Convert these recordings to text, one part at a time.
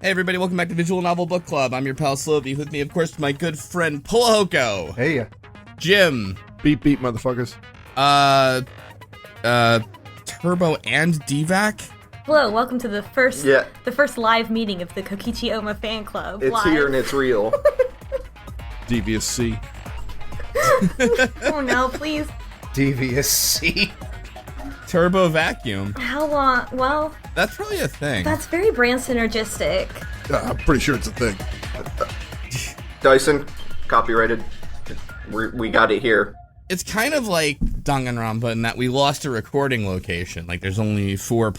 Hey everybody, welcome back to Visual Novel Book Club. I'm your pal slowbeef. With me, of course, my good friend Pulahoko. Hey. Jim. Beep beep, motherfuckers. Turbo and DVAC. Hello, welcome to the first live meeting of the Kokichi Oma fan club. It's live. here and it's real. Devious C. Oh no, please. Devious C. Turbo vacuum. How long? Well, That's probably a thing. that's very brand synergistic. I'm pretty sure it's a thing. Dyson, copyrighted. We got it here. It's kind of like Danganronpa in that we lost a recording location. Like there's only four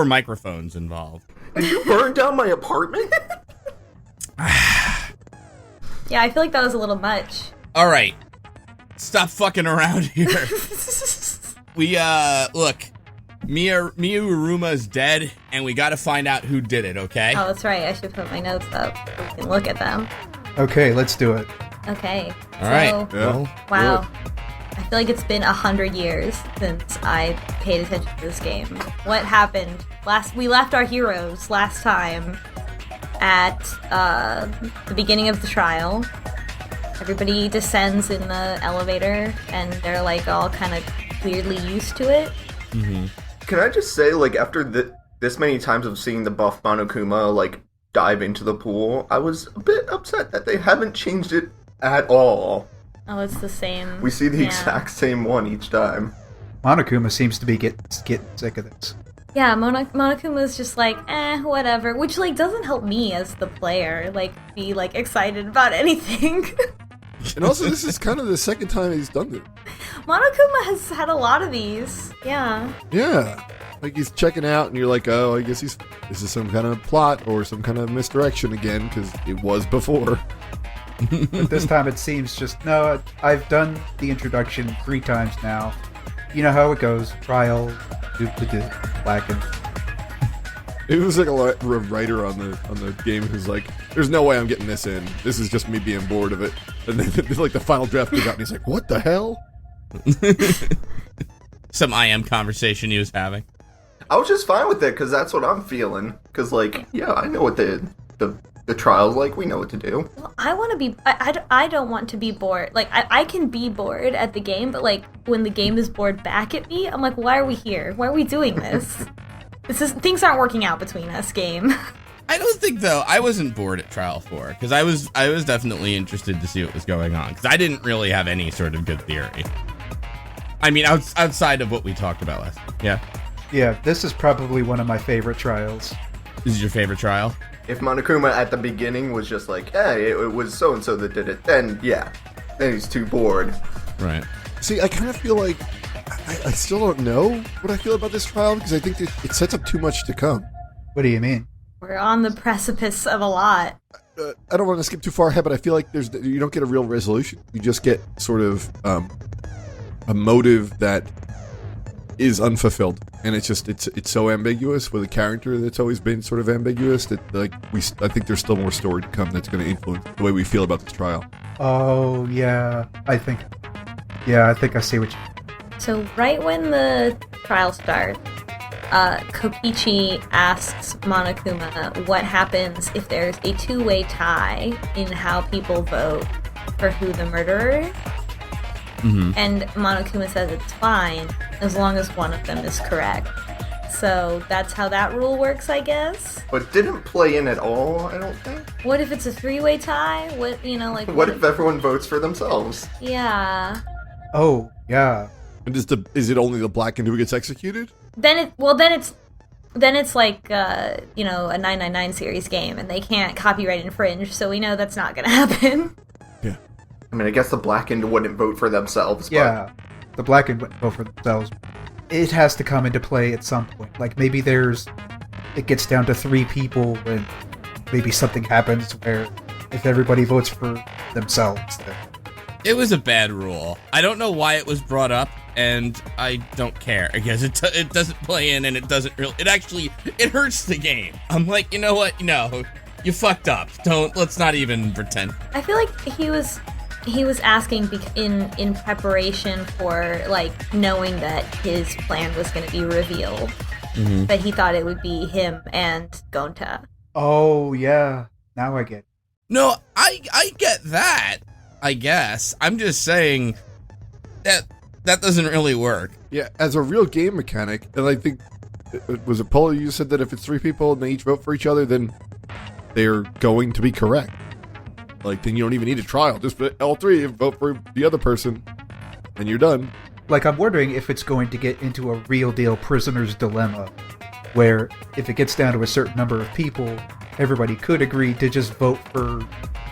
microphones involved. Did you burn down my apartment? Yeah, I feel like that was a little much. All right, stop fucking around here. We look, Miyuruma is dead, and we got to find out who did it. Okay? Oh, that's right. I should put my notes up so we can look at them. Okay, let's do it. Okay. All right. Yeah. Wow. I feel like it's been 100 years since I paid attention to this game. What happened? We left our heroes last time at the beginning of the trial. Everybody descends in the elevator, and they're like all kind of weirdly used to it. Mm-hmm. Can I just say, like, after this many times of seeing the buff Monokuma, like, dive into the pool, I was a bit upset that they haven't changed it at all. Oh, it's the same. We see the exact same one each time. Monokuma seems to be getting sick of this. Yeah, Monokuma's just like, whatever. Which, like, doesn't help me as the player, like, be, like, excited about anything. And also, this is kind of the second time he's done it. Monokuma has had a lot of these. Yeah. Yeah. Like, he's checking out, and you're like, oh, I guess this is some kind of plot or some kind of misdirection again, because it was before. But this time it seems just, no, I've done the introduction 3 times now. You know how it goes. Trial, black and... It was like a writer on the game who's like, there's no way I'm getting this in. This is just me being bored of it. And then like the final draft comes out and he's like, what the hell? Some IM conversation he was having. I was just fine with it, because that's what I'm feeling. Because, like, yeah, I know what the trial's like. We know what to do. Well, I want to be... I don't want to be bored. Like, I can be bored at the game, but, like, when the game is bored back at me, I'm like, why are we here? Why are we doing this? Things aren't working out between us, game. I don't think, though, I wasn't bored at Trial 4, because I was definitely interested to see what was going on, because I didn't really have any sort of good theory. I mean, outside of what we talked about last time. Yeah? Yeah, this is probably one of my favorite trials. This is your favorite trial? If Monokuma at the beginning was just like, hey, it was so-and-so that did it, then, yeah. Then he's too bored. Right. See, I kind of feel like I still don't know what I feel about this trial, because I think it sets up too much to come. What do you mean? We're on the precipice of a lot. I don't want to skip too far ahead, but I feel like you don't get a real resolution. You just get sort of a motive that is unfulfilled, and it's so ambiguous with a character that's always been sort of ambiguous that I think there's still more story to come that's going to influence the way we feel about this trial. Oh yeah, I think I see what you. So right when the trial starts, Kokichi asks Monokuma what happens if there's a 2-way tie in how people vote for who the murderer is. Mm-hmm. And Monokuma says it's fine as long as one of them is correct. So that's how that rule works, I guess. But didn't play in at all, I don't think. What if it's a 3-way tie? What if everyone votes for themselves? Yeah. Oh yeah. And is it only the blackened who gets executed? Then it's like a 999 series game, and they can't copyright infringe, so we know that's not gonna happen. Yeah. I mean, I guess the blackened wouldn't vote for themselves, but... Yeah, the blackened wouldn't vote for themselves. It has to come into play at some point. Like, maybe it gets down to 3 people, and maybe something happens where if everybody votes for themselves, then... It was a bad rule. I don't know why it was brought up, and I don't care, because it doesn't play in, and it doesn't really... It hurts the game. I'm like, you know what? No, you fucked up. Let's not even pretend. I feel like he was asking in preparation for, like, knowing that his plan was going to be revealed. Mm-hmm. But he thought it would be him and Gonta. Oh, yeah. Now I get it. No, I get that, I guess. I'm just saying that doesn't really work. Yeah, as a real game mechanic, and I think, was it Polo, you said that if it's 3 people and they each vote for each other, then they're going to be correct. Like, then you don't even need a trial. Just put all 3 and vote for the other person, and you're done. Like, I'm wondering if it's going to get into a real deal prisoner's dilemma, where if it gets down to a certain number of people, everybody could agree to just vote for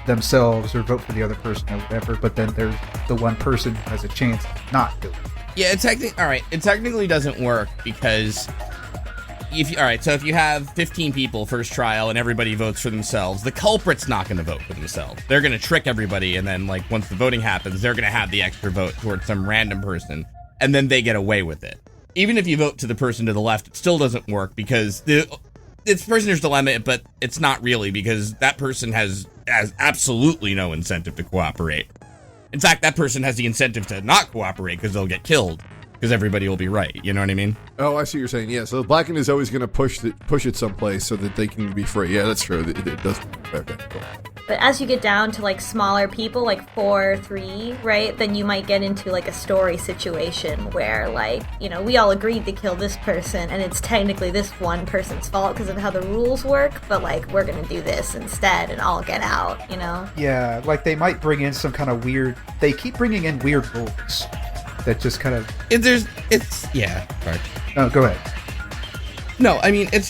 themselves or vote for the other person or whatever, but then there's the one person who has a chance to not do it. Yeah, it technically doesn't work because if you have 15 people first trial and everybody votes for themselves, the culprit's not going to vote for themselves. They're going to trick everybody, and then like once the voting happens, they're going to have the extra vote towards some random person, and then they get away with it. Even if you vote to the person to the left, it still doesn't work because it's prisoner's dilemma, but it's not really because that person has absolutely no incentive to cooperate. In fact, that person has the incentive to not cooperate because they'll get killed because everybody will be right. You know what I mean? Oh, I see what you're saying. Yeah, so Blackened is always going to push it someplace so that they can be free. Yeah, that's true. It does. Okay, cool. But as you get down to like smaller people, like 4 or 3, right, then you might get into like a story situation where like, you know, we all agreed to kill this person and it's technically this one person's fault because of how the rules work, but like we're gonna do this instead and all get out, you know? Yeah, like they might bring in some kind of weird... They keep bringing in weird rules that just kind of... Sorry. Oh, go ahead. No, I mean, it's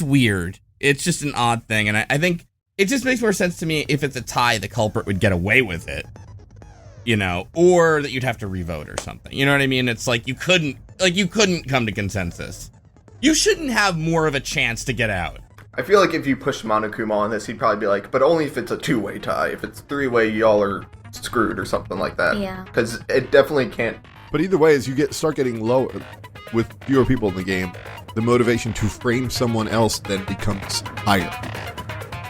weird. It's just an odd thing, and I think it just makes more sense to me if it's a tie, the culprit would get away with it, you know, or that you'd have to revote or something. You know what I mean? It's like you couldn't come to consensus. You shouldn't have more of a chance to get out. I feel like if you pushed Monokuma on this, he'd probably be like, but only if it's a 2-way tie. If it's 3-way, y'all are screwed or something like that. Yeah. Because it definitely can't. But either way, as you start getting low with fewer people in the game, the motivation to frame someone else then becomes higher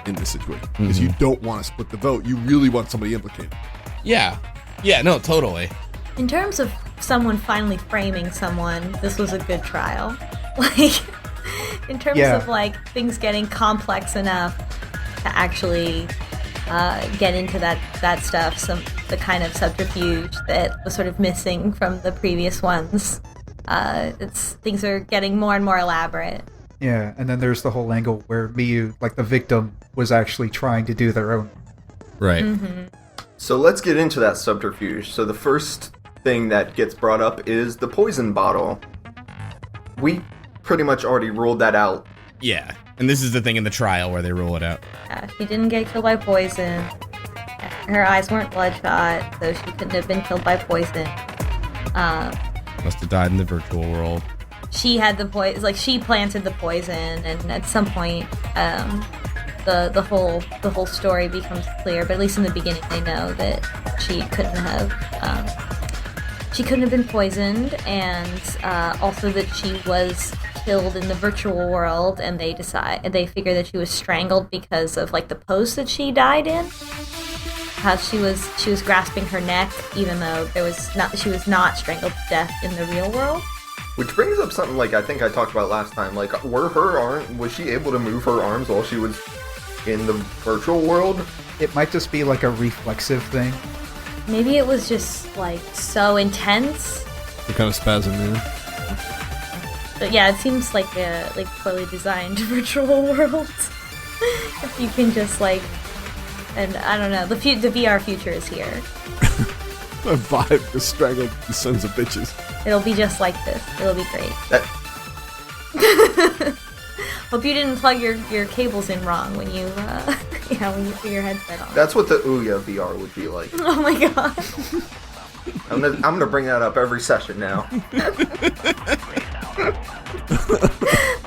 in this situation. Because you don't want to split the vote. You really want somebody implicated. Yeah. Yeah, no, totally. In terms of someone finally framing someone, this was a good trial. Like, in terms of like things getting complex enough to actually get into that stuff, the kind of subterfuge that was sort of missing from the previous ones. Things are getting more and more elaborate. Yeah, and then there's the whole angle where Miyu, like the victim, was actually trying to do their own. Right. Mm-hmm. So let's get into that subterfuge. So the first thing that gets brought up is the poison bottle. We pretty much already ruled that out. Yeah, and this is the thing in the trial where they rule it out. She didn't get killed by poison. Her eyes weren't bloodshot, so she couldn't have been killed by poison. Must have died in the virtual world. She had the poison, like she planted the poison, and at some point, the whole story becomes clear. But at least in the beginning, they know that she couldn't have been poisoned, and also that she was killed in the virtual world, and they figure that she was strangled because of like the pose that she died in. How she was grasping her neck, even though she was not strangled to death in the real world. Which brings up something like I think I talked about last time. Like, was she able to move her arms while she was in the virtual world? It might just be like a reflexive thing. Maybe it was just like so intense. What kind of spasm in? But yeah, it seems like a poorly designed virtual world. If you can just like, and I don't know, the VR future is here. A vibe to strangle the sons of bitches. It'll be just like this. It'll be great. Hope you didn't plug your cables in wrong when you when you put your headset on. That's what the Ouya VR would be like. Oh my god. I'm gonna bring that up every session now.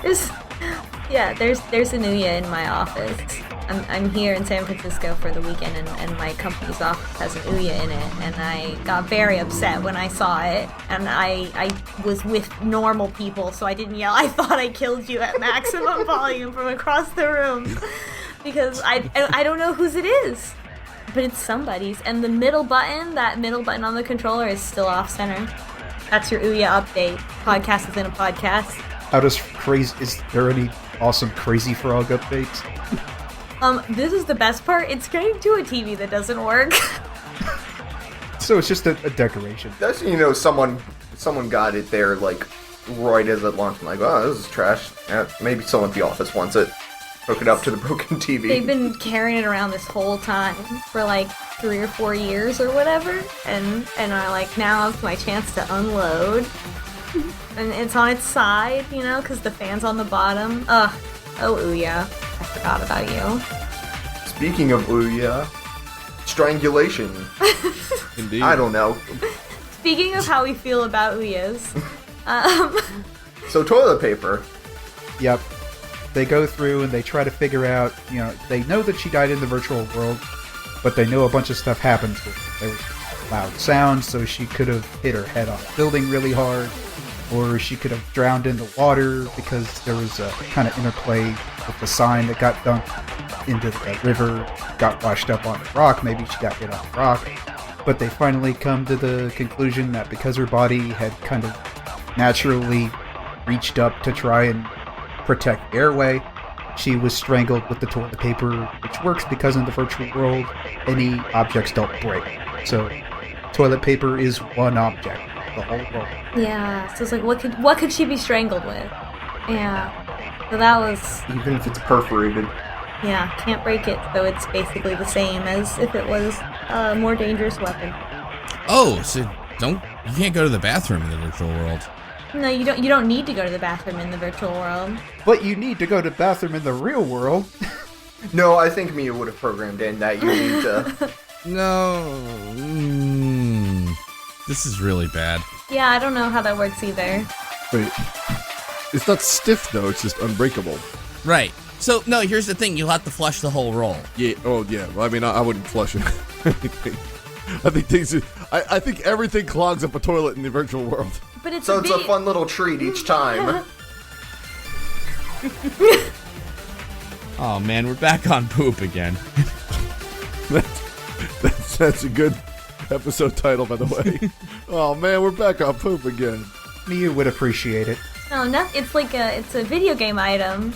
There's an Ouya in my office. I'm here in San Francisco for the weekend, and my company's office has an Ouya in it, and I got very upset when I saw it, and I was with normal people, so I didn't yell, "I thought I killed you" at maximum volume from across the room, because I don't know whose it is, but it's somebody's, and that middle button on the controller is still off center. That's your Ouya update. Podcast within a podcast. How does crazy? Is there any awesome Crazy Frog updates. This is the best part. It's getting to a TV that doesn't work. So it's just a decoration. That's, someone got it there, like, right as it launched. I'm like, oh, this is trash. Maybe someone at the office wants it. Hook it up to the broken TV. They've been carrying it around this whole time for like 3 or 4 years or whatever, and are like, now's my chance to unload. And it's on its side, because the fan's on the bottom. Oh Ouya, I forgot about you. Speaking of Ouya, strangulation. Indeed. I don't know. Speaking of how we feel about Ouyas, So toilet paper. Yep. They go through and they try to figure out, they know that she died in the virtual world, but they know a bunch of stuff happens with her. There were loud sounds, so she could have hit her head on a building really hard, or she could have drowned in the water because there was a kind of interplay with the sign that got dumped into the river, got washed up on a rock. Maybe she got hit on a rock. But they finally come to the conclusion that because her body had kind of naturally reached up to try and protect airway, she was strangled with the toilet paper, which works because in the virtual world, any objects don't break. So, toilet paper is one object, the whole world. yeah. So it's like, what could she be strangled with? Yeah. So that was, Even if it's perforated. yeah, can't break it. So it's basically the same as if it was a more dangerous weapon. Oh, so you can't go to the bathroom in the virtual world. No, you don't. You don't need to go to the bathroom in the virtual world. But you need to go to the bathroom in the real world. No, I think Mia would have programmed in that you need to... No. This is really bad. Yeah, I don't know how that works either. Wait. It's not stiff, though. It's just unbreakable. Right. So, no, here's the thing. You'll have to flush the whole roll. Yeah. Oh, yeah. Well, I mean, I wouldn't flush it. I think everything clogs up a toilet in the virtual world. But it's So a it's a fun little treat each time. Oh, man, we're back on poop again. That's a good episode title, by the way. Oh, man, we're back on poop again. Mia would appreciate it. No, it's like it's a video game item.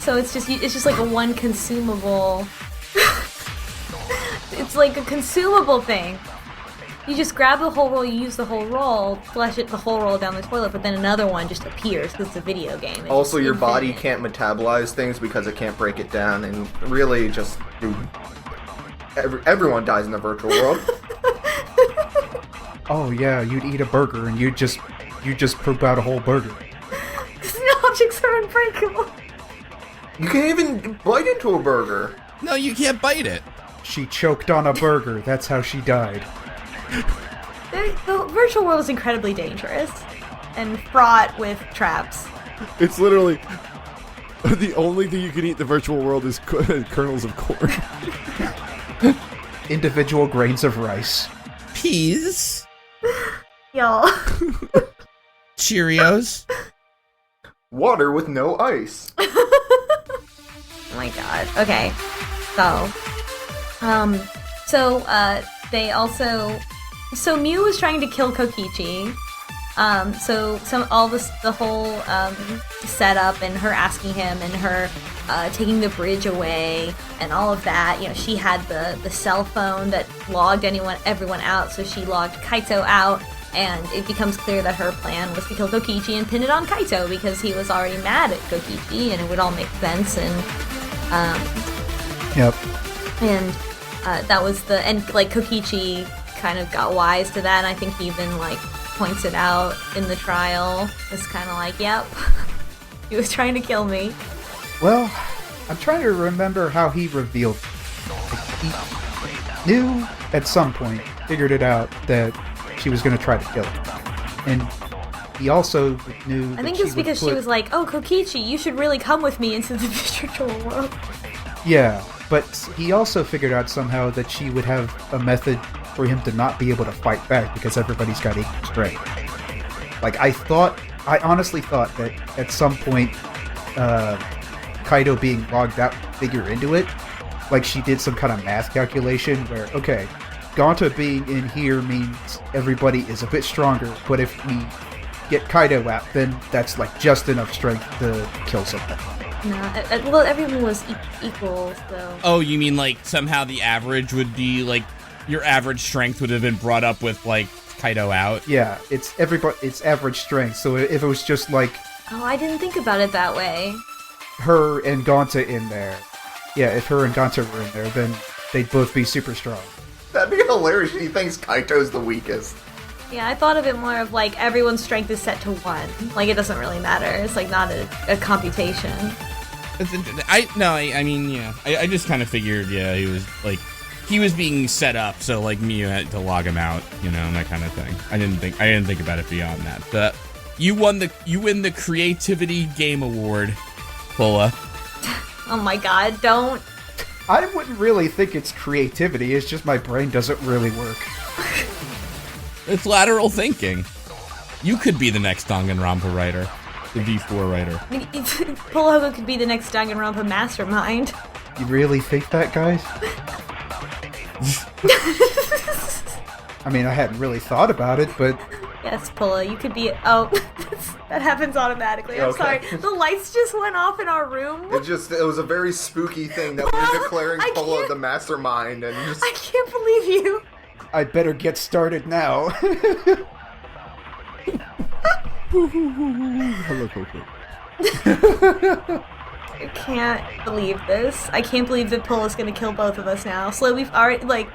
So it's just like a one consumable. It's like a consumable thing. You just grab the whole roll, you use the whole roll, flush the whole roll down the toilet, but then another one just appears because it's a video game. It's Also, your infinite. body can't metabolize things because it can't break it down, and really just... Everyone dies in the virtual world. Oh yeah, you'd eat a burger and you just poop out a whole burger. The objects are unbreakable. You can't even bite into a burger. No, you can't bite it. She choked on a burger. That's how she died. The virtual world is incredibly dangerous and fraught with traps. It's literally the only thing you can eat in the virtual world is kernels of corn. Individual grains of rice. Peas. Y'all. Cheerios. Water with no ice. Oh my god. Okay. They also... So Mew was trying to kill Kokichi. The whole setup and her asking him and her taking the bridge away and all of that. She had the cell phone that logged everyone out, so she logged Kaito out, and it becomes clear that her plan was to kill Kokichi and pin it on Kaito because he was already mad at Kokichi, and it would all make sense. Yep. And that was Kokichi kind of got wise to that, and I think he even points it out in the trial. It's kind of like, yep, he was trying to kill me. Well, I'm trying to remember how he revealed. He knew at some point, figured it out that she was going to try to kill him, and he also knew. I think it's because she was like, "Oh, Kokichi, you should really come with me into the virtual world." Yeah, but he also figured out somehow that she would have a method for him to not be able to fight back because everybody's got equal strength. I honestly thought that at some point, Kaido being logged out would figure into it. Like she did some kind of math calculation where, okay, Gonta being in here means everybody is a bit stronger, but if we get Kaido out, then that's just enough strength to kill someone. No, well, everyone was equal, so. Oh, you mean like somehow the average would be like your average strength would have been brought up with like Kaido out? Yeah, it's average strength. So if it was just like Oh, I didn't think about it that way. her and Gonta in there, yeah, if her and Gonta were in there, then they'd both be super strong. That'd be hilarious. He thinks Kaito's the weakest. Yeah, I thought of it more of like everyone's strength is set to 1. Like it doesn't really matter. It's like not a computation. I mean, yeah. I just kind of figured, yeah, he was being set up, so like Miyu had to log him out, you know, and that kind of thing. I didn't think about it beyond that. But you win the Creativity Game Award, Pola. Oh my god, don't. I wouldn't really think it's creativity. It's just my brain doesn't really work. It's lateral thinking. You could be the next Danganronpa writer, the V4 writer. I mean, Polo could be the next Danganronpa mastermind. You really think that, guys? I mean, I hadn't really thought about it, but Yes, Polo, you could be. Oh, that happens automatically. I'm Okay. sorry. The lights just went off in our room. It was a very spooky thing that we're declaring I Polo can't- the mastermind and just I can't believe you. I'd better get started now. Hello, Coco. I can't believe this. I can't believe that Polo's gonna kill both of us now. Slowbeef already, like,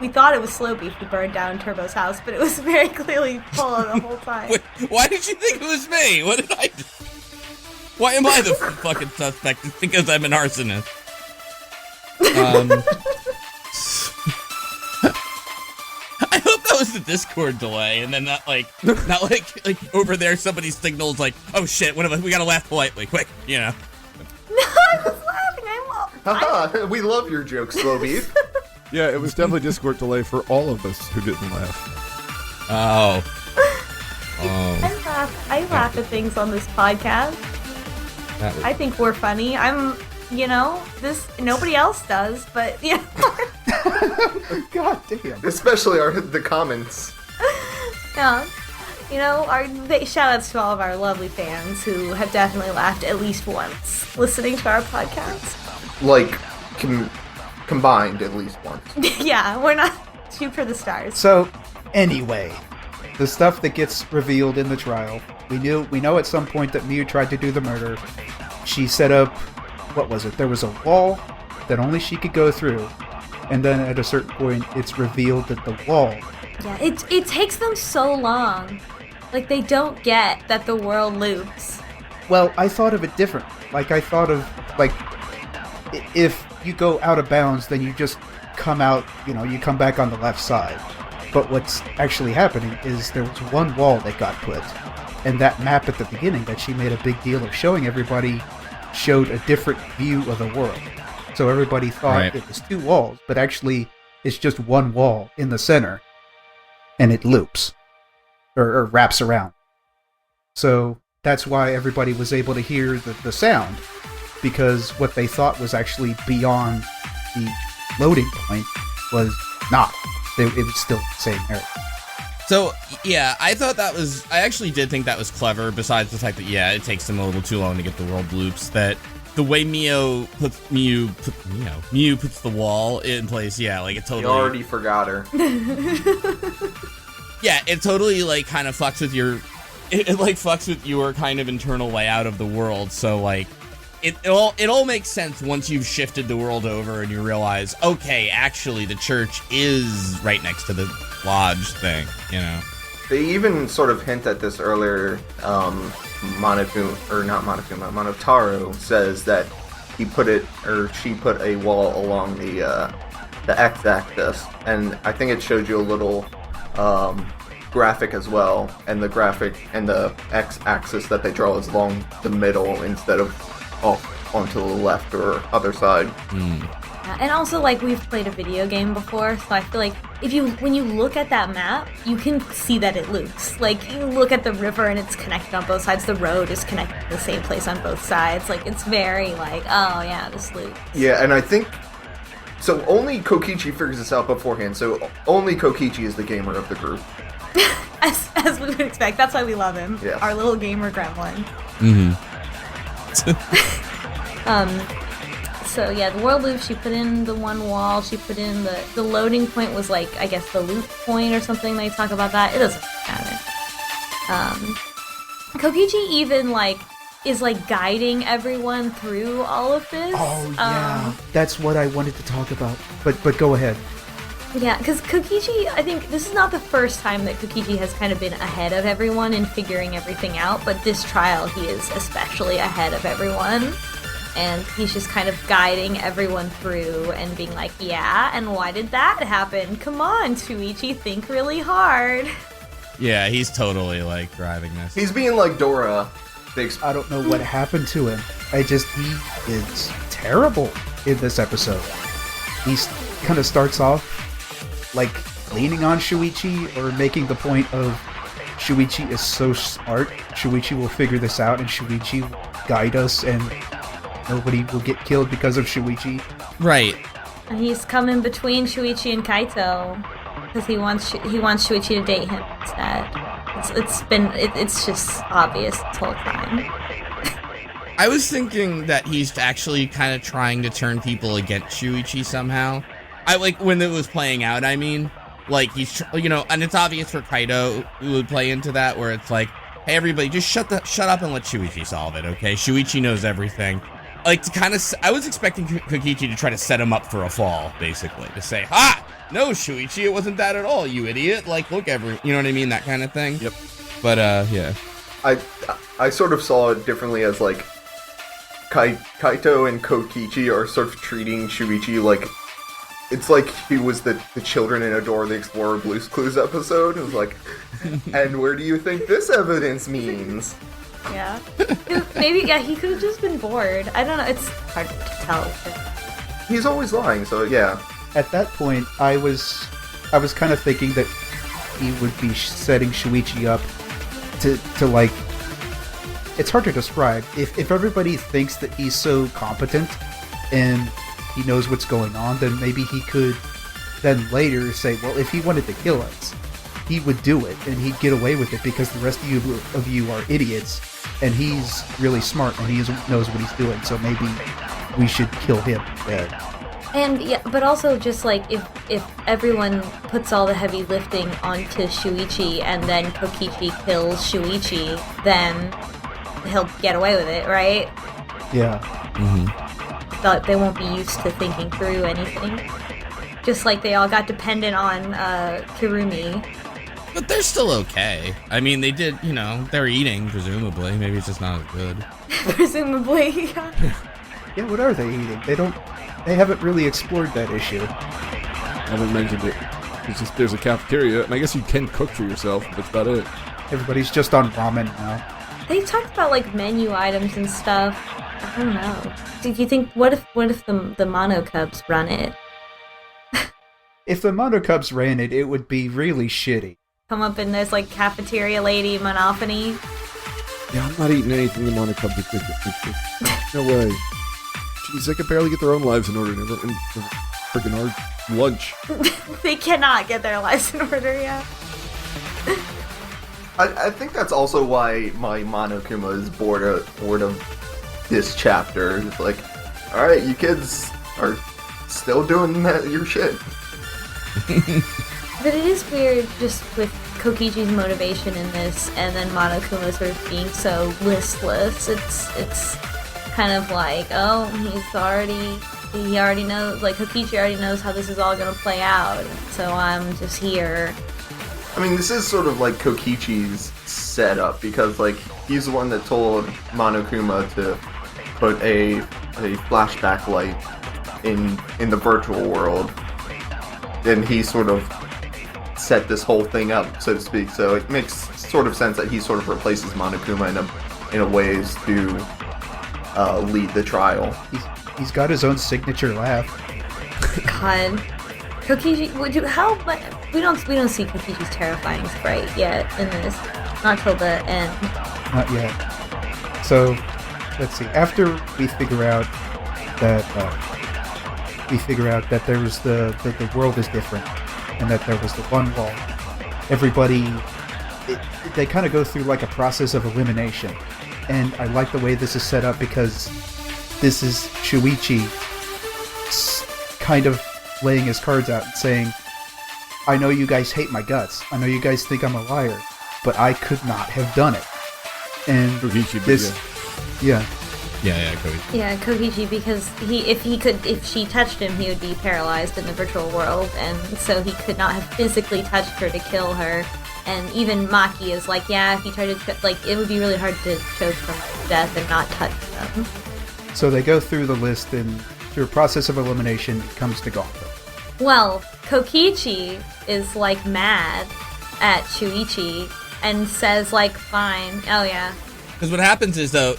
we thought it was Slowbeef who burned down Turbo's house, but it was very clearly Polo the whole time. Wait, why did you think it was me? What did I do? Why am I the fucking suspect? It's because I'm an arsonist. I hope that was the Discord delay, and then not like over there somebody signals like, oh shit, we gotta laugh politely, quick, you know. No, I was laughing. haha, we love your jokes, Slowbeef. Yeah, it was definitely Discord delay for all of us who didn't laugh. Oh. I laugh at things on this podcast. That was, I think we're funny. Nobody else does, but yeah. God damn. Especially the comments. Yeah. Shout-outs to all of our lovely fans who have definitely laughed at least once listening to our podcast. Like, combined at least once. Yeah, we're not shoot for the stars. So, anyway, the stuff that gets revealed in the trial. We know at some point that Miyu tried to do the murder. She set up, what was it? There was a wall that only she could go through. And then at a certain point, it's revealed that the wall... Yeah, it takes them so long. Like, they don't get that the world loops. Well, I thought of it different. Like, I thought of, like, if you go out of bounds, then you just come out, you come back on the left side. But what's actually happening is there was one wall that got put. And that map at the beginning that she made a big deal of showing everybody showed a different view of the world. So everybody thought it was 2 walls, but actually it's just one wall in the center. And it loops. Or wraps around. So that's why everybody was able to hear the sound. Because what they thought was actually beyond the loading point was not. It was still the same area. so yeah, I actually did think that was clever, besides the fact that, yeah, it takes them a little too long to get the world loops, that the way Miyu puts the wall in place, yeah, like it totally... You already forgot her. Yeah, it totally, like, kind of fucks with your... It like, fucks with your kind of internal layout of the world, so, like, it all makes sense once you've shifted the world over and you realize, okay, actually, the church is right next to the lodge thing, you know? They even sort of hint at this earlier. Monotaro says that she put a wall along the x-axis, and I think it showed you a little graphic as well, and the graphic and the x-axis that they draw is along the middle instead of off onto the left or other side. And also, like, we've played a video game before, so I feel like when you look at that map, you can see that it loops. Like, you look at the river and it's connected on both sides. The road is connected to the same place on both sides. Like, it's very like, oh yeah, this loops. Yeah, and I think so. Only Kokichi figures this out beforehand. So only Kokichi is the gamer of the group. As we would expect. That's why we love him. Yeah. Our little gamer gremlin. Mm-hmm. So yeah, the world loop, she put in the one wall, she put in the loading point was like, I guess the loop point or something, they talk about that. It doesn't matter. Kokichi even is guiding everyone through all of this. Oh yeah, that's what I wanted to talk about. But go ahead. Yeah, because Kokichi, I think this is not the first time that Kokichi has kind of been ahead of everyone in figuring everything out, but this trial he is especially ahead of everyone. And he's just kind of guiding everyone through and being like, yeah, and why did that happen? Come on, Shuichi, think really hard. Yeah, he's totally driving this. He's being like Dora. I don't know what happened to him. He is terrible in this episode. He kind of starts off leaning on Shuichi or making the point of Shuichi is so smart. Shuichi will figure this out and Shuichi will guide us and nobody will get killed because of Shuichi. Right. And he's coming between Shuichi and Kaito because he wants Shuichi to date him instead. It's just obvious this whole time. I was thinking that he's actually kind of trying to turn people against Shuichi somehow. When it was playing out, I mean, he's, and it's obvious for Kaito who would play into that, where it's like, hey, everybody, just shut up and let Shuichi solve it, okay? Shuichi knows everything. I was expecting Kokichi to try to set him up for a fall, basically, to say, ha! No, Shuichi, it wasn't that at all, you idiot. Look, you know what I mean? That kind of thing. Yep. But, yeah. I sort of saw it differently as, Kaito and Kokichi are sort of treating Shuichi it's like he was the children in a Dora the Explorer Blue's Clues episode. It was like, and where do you think this evidence means? Yeah. Maybe, he could have just been bored. I don't know, it's hard to tell. He's always lying, so yeah. At that point, I was kind of thinking that he would be setting Shuichi up to it's hard to describe. If everybody thinks that he's so competent and he knows what's going on, then maybe he could then later say, well, if he wanted to kill us, he would do it and he'd get away with it because the rest of you are idiots and he's really smart and he knows what he's doing, so maybe we should kill him instead. And yeah, but also just if everyone puts all the heavy lifting onto Shuichi and then Kokichi kills Shuichi, then he'll get away with it, right? Yeah. Mm-hmm. But they won't be used to thinking through anything. Just like they all got dependent on Kirumi. But they're still okay. I mean, they did, they're eating, presumably. Maybe it's just not as good. Presumably, yeah. Yeah, what are they eating? They haven't really explored that issue. I haven't mentioned it. There's a cafeteria, and I guess you can cook for yourself, but that's about it. Everybody's just on ramen now. They talked about menu items and stuff. I don't know. Do you think what if the Mono Cubs run it? If the Mono Cubs ran it, it would be really shitty. Come up in this cafeteria lady monophony. Yeah, I'm not eating anything the Mono Cubs are cooking. No way. Jeez, they can barely get their own lives in order and freaking our lunch. They cannot get their lives in order yet. I think that's also why my Monokuma is bored of this chapter. It's like, alright, you kids are still doing your shit. But it is weird just with Kokichi's motivation in this and then Monokuma sort of being so listless. It's kind of like, oh, he already knows, Kokichi already knows how this is all gonna play out, so I'm just here. I mean, this is sort of like Kokichi's setup, because, he's the one that told Monokuma to put a flashback light in the virtual world. Then he sort of set this whole thing up, so to speak, so it makes sort of sense that he sort of replaces Monokuma in a ways to lead the trial. He's got his own signature laugh. God. Kokichi, we don't see Kokichi's terrifying sprite yet in this. Not till the end. Not yet. So, let's see. After we figure out that there was the world is different, and that there was the one wall, everybody they kind of go through a process of elimination, and I like the way this is set up because this is Shuichi kind of laying his cards out and saying, I know you guys hate my guts. I know you guys think I'm a liar, but I could not have done it. And Kokichi, this, yeah. Yeah, Kokichi. Yeah, Kokichi, because if she touched him, he would be paralyzed in the virtual world, and so he could not have physically touched her to kill her. And even Maki is like, yeah, if he tried to, it would be really hard to choke from death and not touch them. So they go through the list, and through a process of elimination, it comes to Gonta. Well, Kokichi is, mad at Shuichi and says, fine, oh yeah. Because what happens is, though,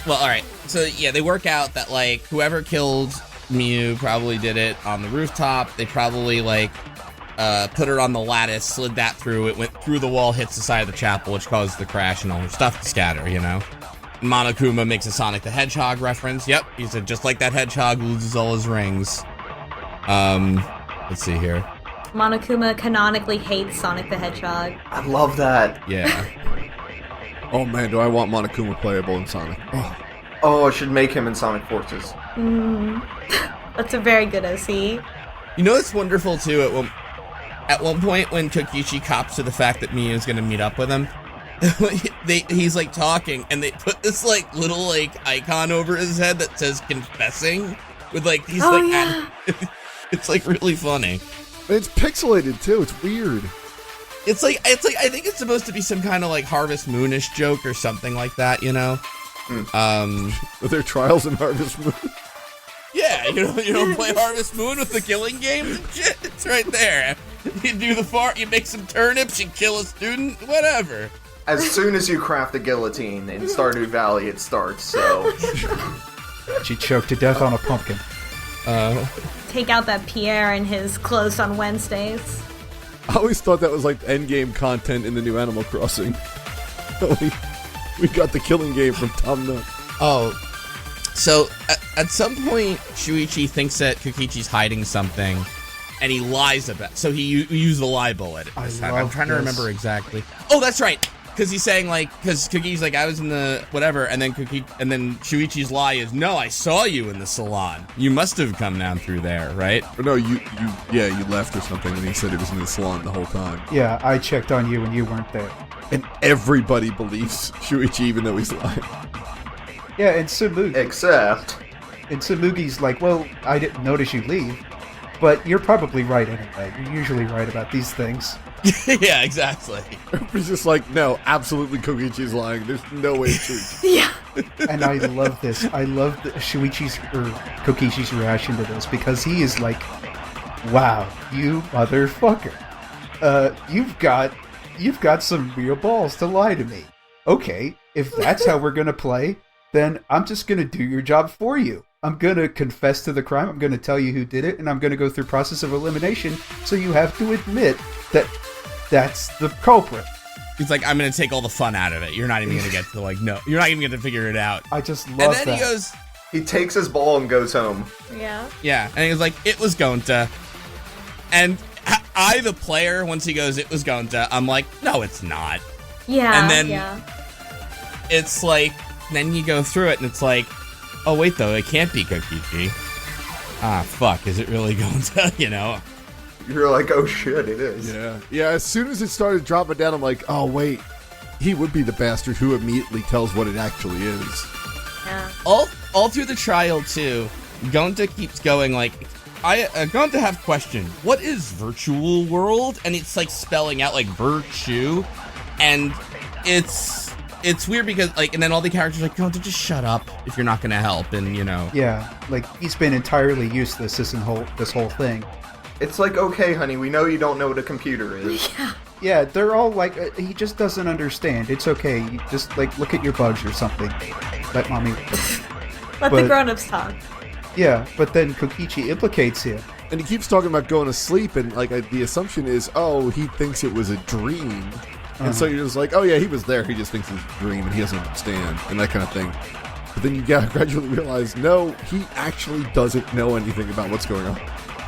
alright, so, yeah, they work out that, whoever killed Miu probably did it on the rooftop. They probably, put her on the lattice, slid that through, it went through the wall, hits the side of the chapel, which caused the crash and all her stuff to scatter, you know? Monokuma makes a Sonic the Hedgehog reference. Yep, he said, just like that hedgehog loses all his rings. Let's see here. Monokuma canonically hates Sonic the Hedgehog. I love that. Yeah. Oh man, do I want Monokuma playable in Sonic? Oh, I should make him in Sonic Forces. That's a very good OC. You know what's wonderful, too? At one point when Kokichi cops to the fact that Miu is going to meet up with him, he's talking, and they put this little icon over his head that says confessing with he's yeah. It's really funny. It's pixelated too. It's weird. It's I think it's supposed to be some kind of Harvest Moonish joke or something like that, you know? Are there trials in Harvest Moon? Yeah, you don't play Harvest Moon with the killing games and shit. It's right there. You do the fart, you make some turnips, you kill a student, whatever. As soon as you craft a guillotine in Stardew Valley, it starts, so... She choked to death on a pumpkin. Take out that Pierre and his close on Wednesdays. I always thought that was endgame content in the new Animal Crossing. we got the killing game from Tom Nook. Oh, so at some point, Shuichi thinks that Kokichi's hiding something, and he lies about it. So he used the lie bullet at this time. I'm trying to remember exactly. Oh, that's right. Because he's saying because Kokichi's I was in the whatever, and then Shuichi's lie is, no, I saw you in the salon. You must have come down through there, right? Or no, you left or something, and he said he was in the salon the whole time. Yeah, I checked on you and you weren't there. And everybody believes Shuichi, even though he's lying. Yeah, and Tsumugi. Except... And Tsumugi's well, I didn't notice you leave, but you're probably right anyway. You're usually right about these things. Yeah, exactly. He's just no, absolutely Kokichi's lying. There's no way it's true. Yeah. And I love this. I love Kokishi's reaction to this, because he is wow, you motherfucker. You've got some real balls to lie to me. Okay, if that's how we're gonna play, then I'm just gonna do your job for you. I'm gonna confess to the crime, I'm gonna tell you who did it, and I'm gonna go through process of elimination, so you have to admit that that's the culprit. He's I'm gonna take all the fun out of it. You're not even gonna get to no. You're not even gonna figure it out. I just love that. And then that. he goes... He takes his ball and goes home. Yeah. Yeah, and he was it was Gonta. And I, the player, once he goes, it was Gonta, I'm no, it's not. Yeah. And then it's then you go through it, and it's oh, wait, though, it can't be Kokichi. Ah, fuck, is it really Gonta, you know? You're oh shit, it is. Yeah, as soon as it started dropping down, I'm oh wait, he would be the bastard who immediately tells what it actually is. Yeah. All through the trial, too, Gonta keeps going Gonta have question, what is virtual world? And it's spelling out virtue, and it's weird because and then all the characters are Gonta, just shut up if you're not gonna help, and you know. Yeah, he's been entirely useless this whole thing. It's okay, honey, we know you don't know what a computer is. Yeah. Yeah, they're all he just doesn't understand. It's okay, you just look at your bugs or something. Let mommy... Let the grown-ups talk. Yeah, but then Kokichi implicates him. And he keeps talking about going to sleep, and the assumption is, oh, he thinks it was a dream. And so you're just oh yeah, he was there, he just thinks it's a dream, and he doesn't understand, and that kind of thing. But then you gradually realize, no, he actually doesn't know anything about what's going on.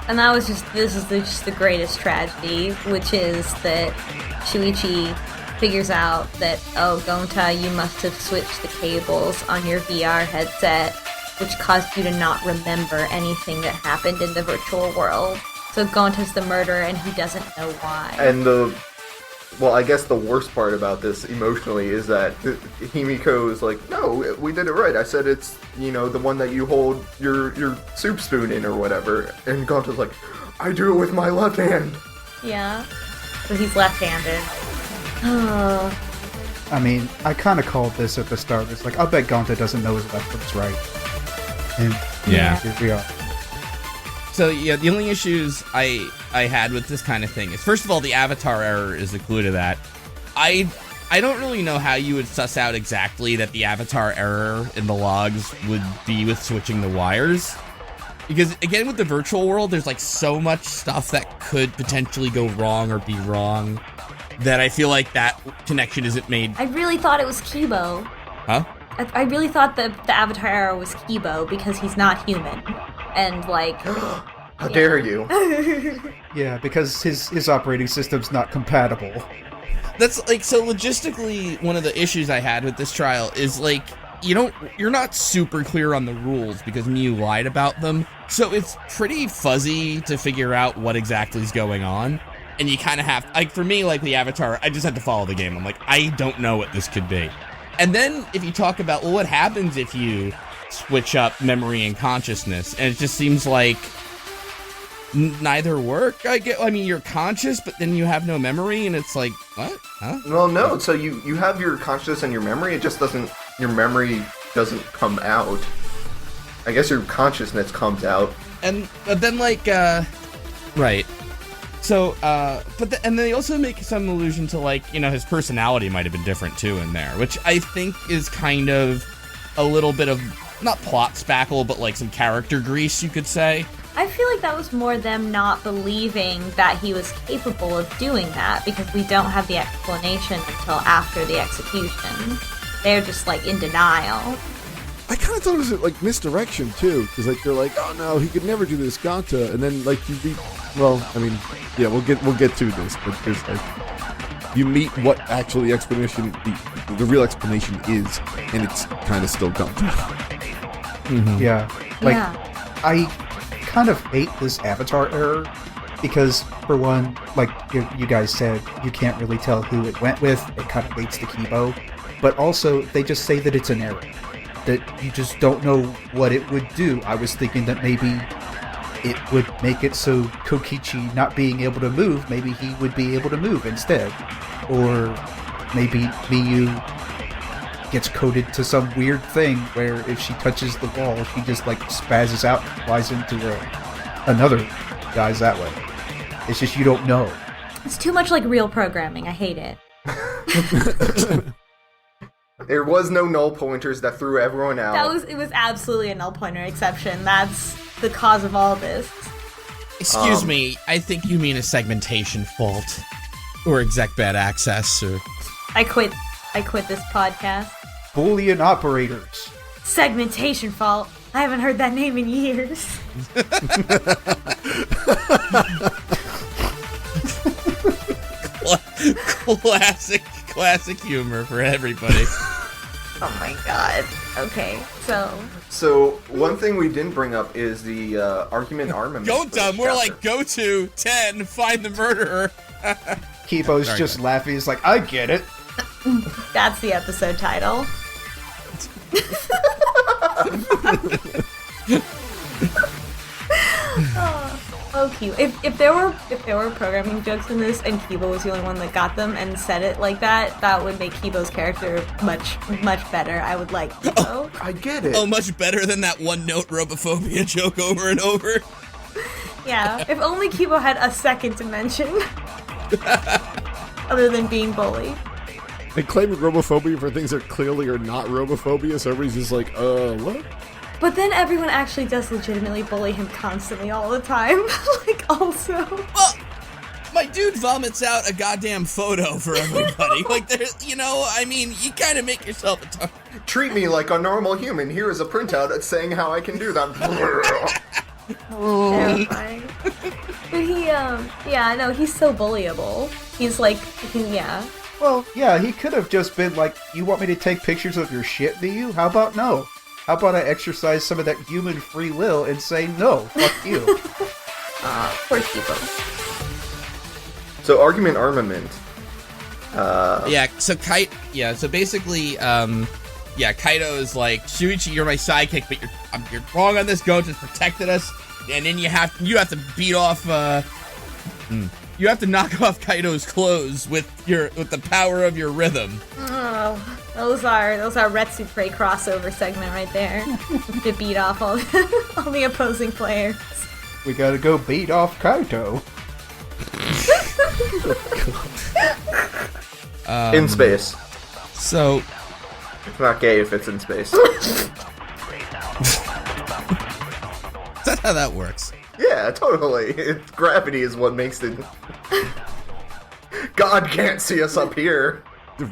And this is just the greatest tragedy, which is that Shuichi figures out that, oh, Gonta, you must have switched the cables on your VR headset, which caused you to not remember anything that happened in the virtual world. So Gonta's the murderer, and he doesn't know why. And well, I guess the worst part about this emotionally is that Himiko is like, no, we did it right. I said it's, the one that you hold your soup spoon in or whatever. And Gonta's like, I do it with my left hand. Yeah. So he's left-handed. Oh. I mean, I kind of called this at the start. It's like, I'll bet Gonta doesn't know his left from his right. And Yeah. here we are. So yeah, the only issues I had with this kind of thing is, first of all, the avatar error is the clue to that. I don't really know how you would suss out exactly that the avatar error in the logs would be with switching the wires. Because, again, with the virtual world, there's, like, so much stuff that could potentially go wrong or be wrong that I feel like that connection isn't made. I really thought it was Kibo. Huh? I really thought the avatar error was Kibo because he's not human. And, like... How dare you? Yeah, because his operating system's not compatible. That's, like, so logistically, one of the issues I had with this trial is, like, you're not super clear on the rules because Mew lied about them, so it's pretty fuzzy to figure out what exactly is going on. And you kind of have, like, for me, like, the avatar, I just had to follow the game. I'm like, I don't know what this could be. And then if you talk about, well, what happens if you switch up memory and consciousness? And it just seems like neither work. I mean, you're conscious, but then you have no memory, and it's like, what? Huh? Well, no. So you have your consciousness and your memory. It just doesn't. Your memory doesn't come out. I guess your consciousness comes out. And then, like, right. So, and they also make some allusion to, like, his personality might have been different, too, in there, which I think is kind of a little bit of, not plot spackle, but, like, some character grease, you could say. I feel like that was more them not believing that he was capable of doing that, because we don't have the explanation until after the execution. They're just, like, in denial. I kind of thought it was like misdirection too, because like they're like, oh no, he could never do this, Gonta, and then like well, I mean, yeah, we'll get to this, but there's like you meet what actually the explanation, the real explanation is, and it's kind of still Gonta. Mm-hmm. Yeah, like Yeah. I kind of hate this avatar error because, for one, like you guys said, you can't really tell who it went with. It kind of waits to Kibo, but also they just say that it's an error. That you just don't know what it would do. I was thinking that maybe it would make it so Kokichi not being able to move, maybe he would be able to move instead. Or maybe Miyu gets coded to some weird thing where if she touches the wall, she just like spazzes out and flies into another guy's that way. It's just you don't know. It's too much like real programming. I hate it. There was no null pointers that threw everyone out. It was absolutely a null pointer exception. That's the cause of all this. Excuse me, I think you mean a segmentation fault. Or exec bad access, or... I quit this podcast. Boolean operators. Segmentation fault. I haven't heard that name in years. Classic humor for everybody. Oh my god. Okay, So, one thing we didn't bring up is the argument armament. Go dumb, more like go to 10, find the murderer. Kibo's Sorry, just guys. laughing. He's like, I get it. that's the episode title. Oh, cute. If there were programming jokes in this and Kibo was the only one that got them and said it like that, that would make Kibo's character much better. I would like Kibo. I get it. Oh, much better than that one-note robophobia joke over and over. Yeah, if only Kibo had a second dimension. Other than being bullied. They claim robophobia for things that clearly are not robophobia, so everybody's just like, what? But then everyone actually does legitimately bully him constantly all the time. Like, also. Well, my dude vomits out a goddamn photo for everybody. Like, there's, I mean, you kind of make yourself a target. Treat me like a normal human. Here is a printout that's saying how I can do that. Terrifying. But he's so bullyable. He's like, yeah. Well, yeah, he could have just been like, you want me to take pictures of your shit, do you? How about no? How about I exercise some of that human free will and say no, fuck you? Poor people. So argument armament. So basically, Kaito is like, Shuichi, you're my sidekick, but you're wrong on this. Gonta's protected us, and then you have to beat off. You have to knock off Kaito's clothes with the power of your rhythm. Oh, those are Retsu Prey crossover segment right there. To beat off all the opposing players. We gotta go beat off Kaito. In space. So It's not gay if it's in space. that's how that works. Yeah, totally. Gravity is what makes it. God can't see us up here. The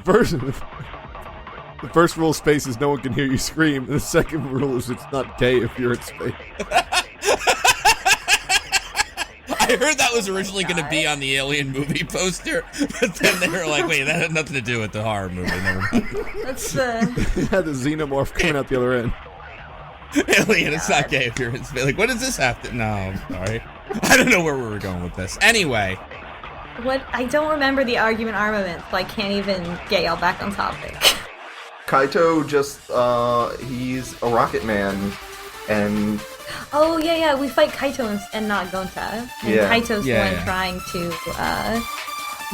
first rule of space is no one can hear you scream, and the second rule is it's not gay if you're in space. I heard that was originally going to be on the Alien movie poster, but then they were like, wait, that had nothing to do with the horror movie. Never mind. That's Yeah, the xenomorph coming out the other end. Alien, it's not gay if you're in space. Like, what does this have to... No, I'm sorry. I don't know where we were going with this. Anyway. what I don't remember the argument armament, so I can't even get y'all back on topic. Kaito just, he's a rocket man, and... Oh, yeah, we fight Kaito and not Gonta. And Yeah. Kaito's the one trying to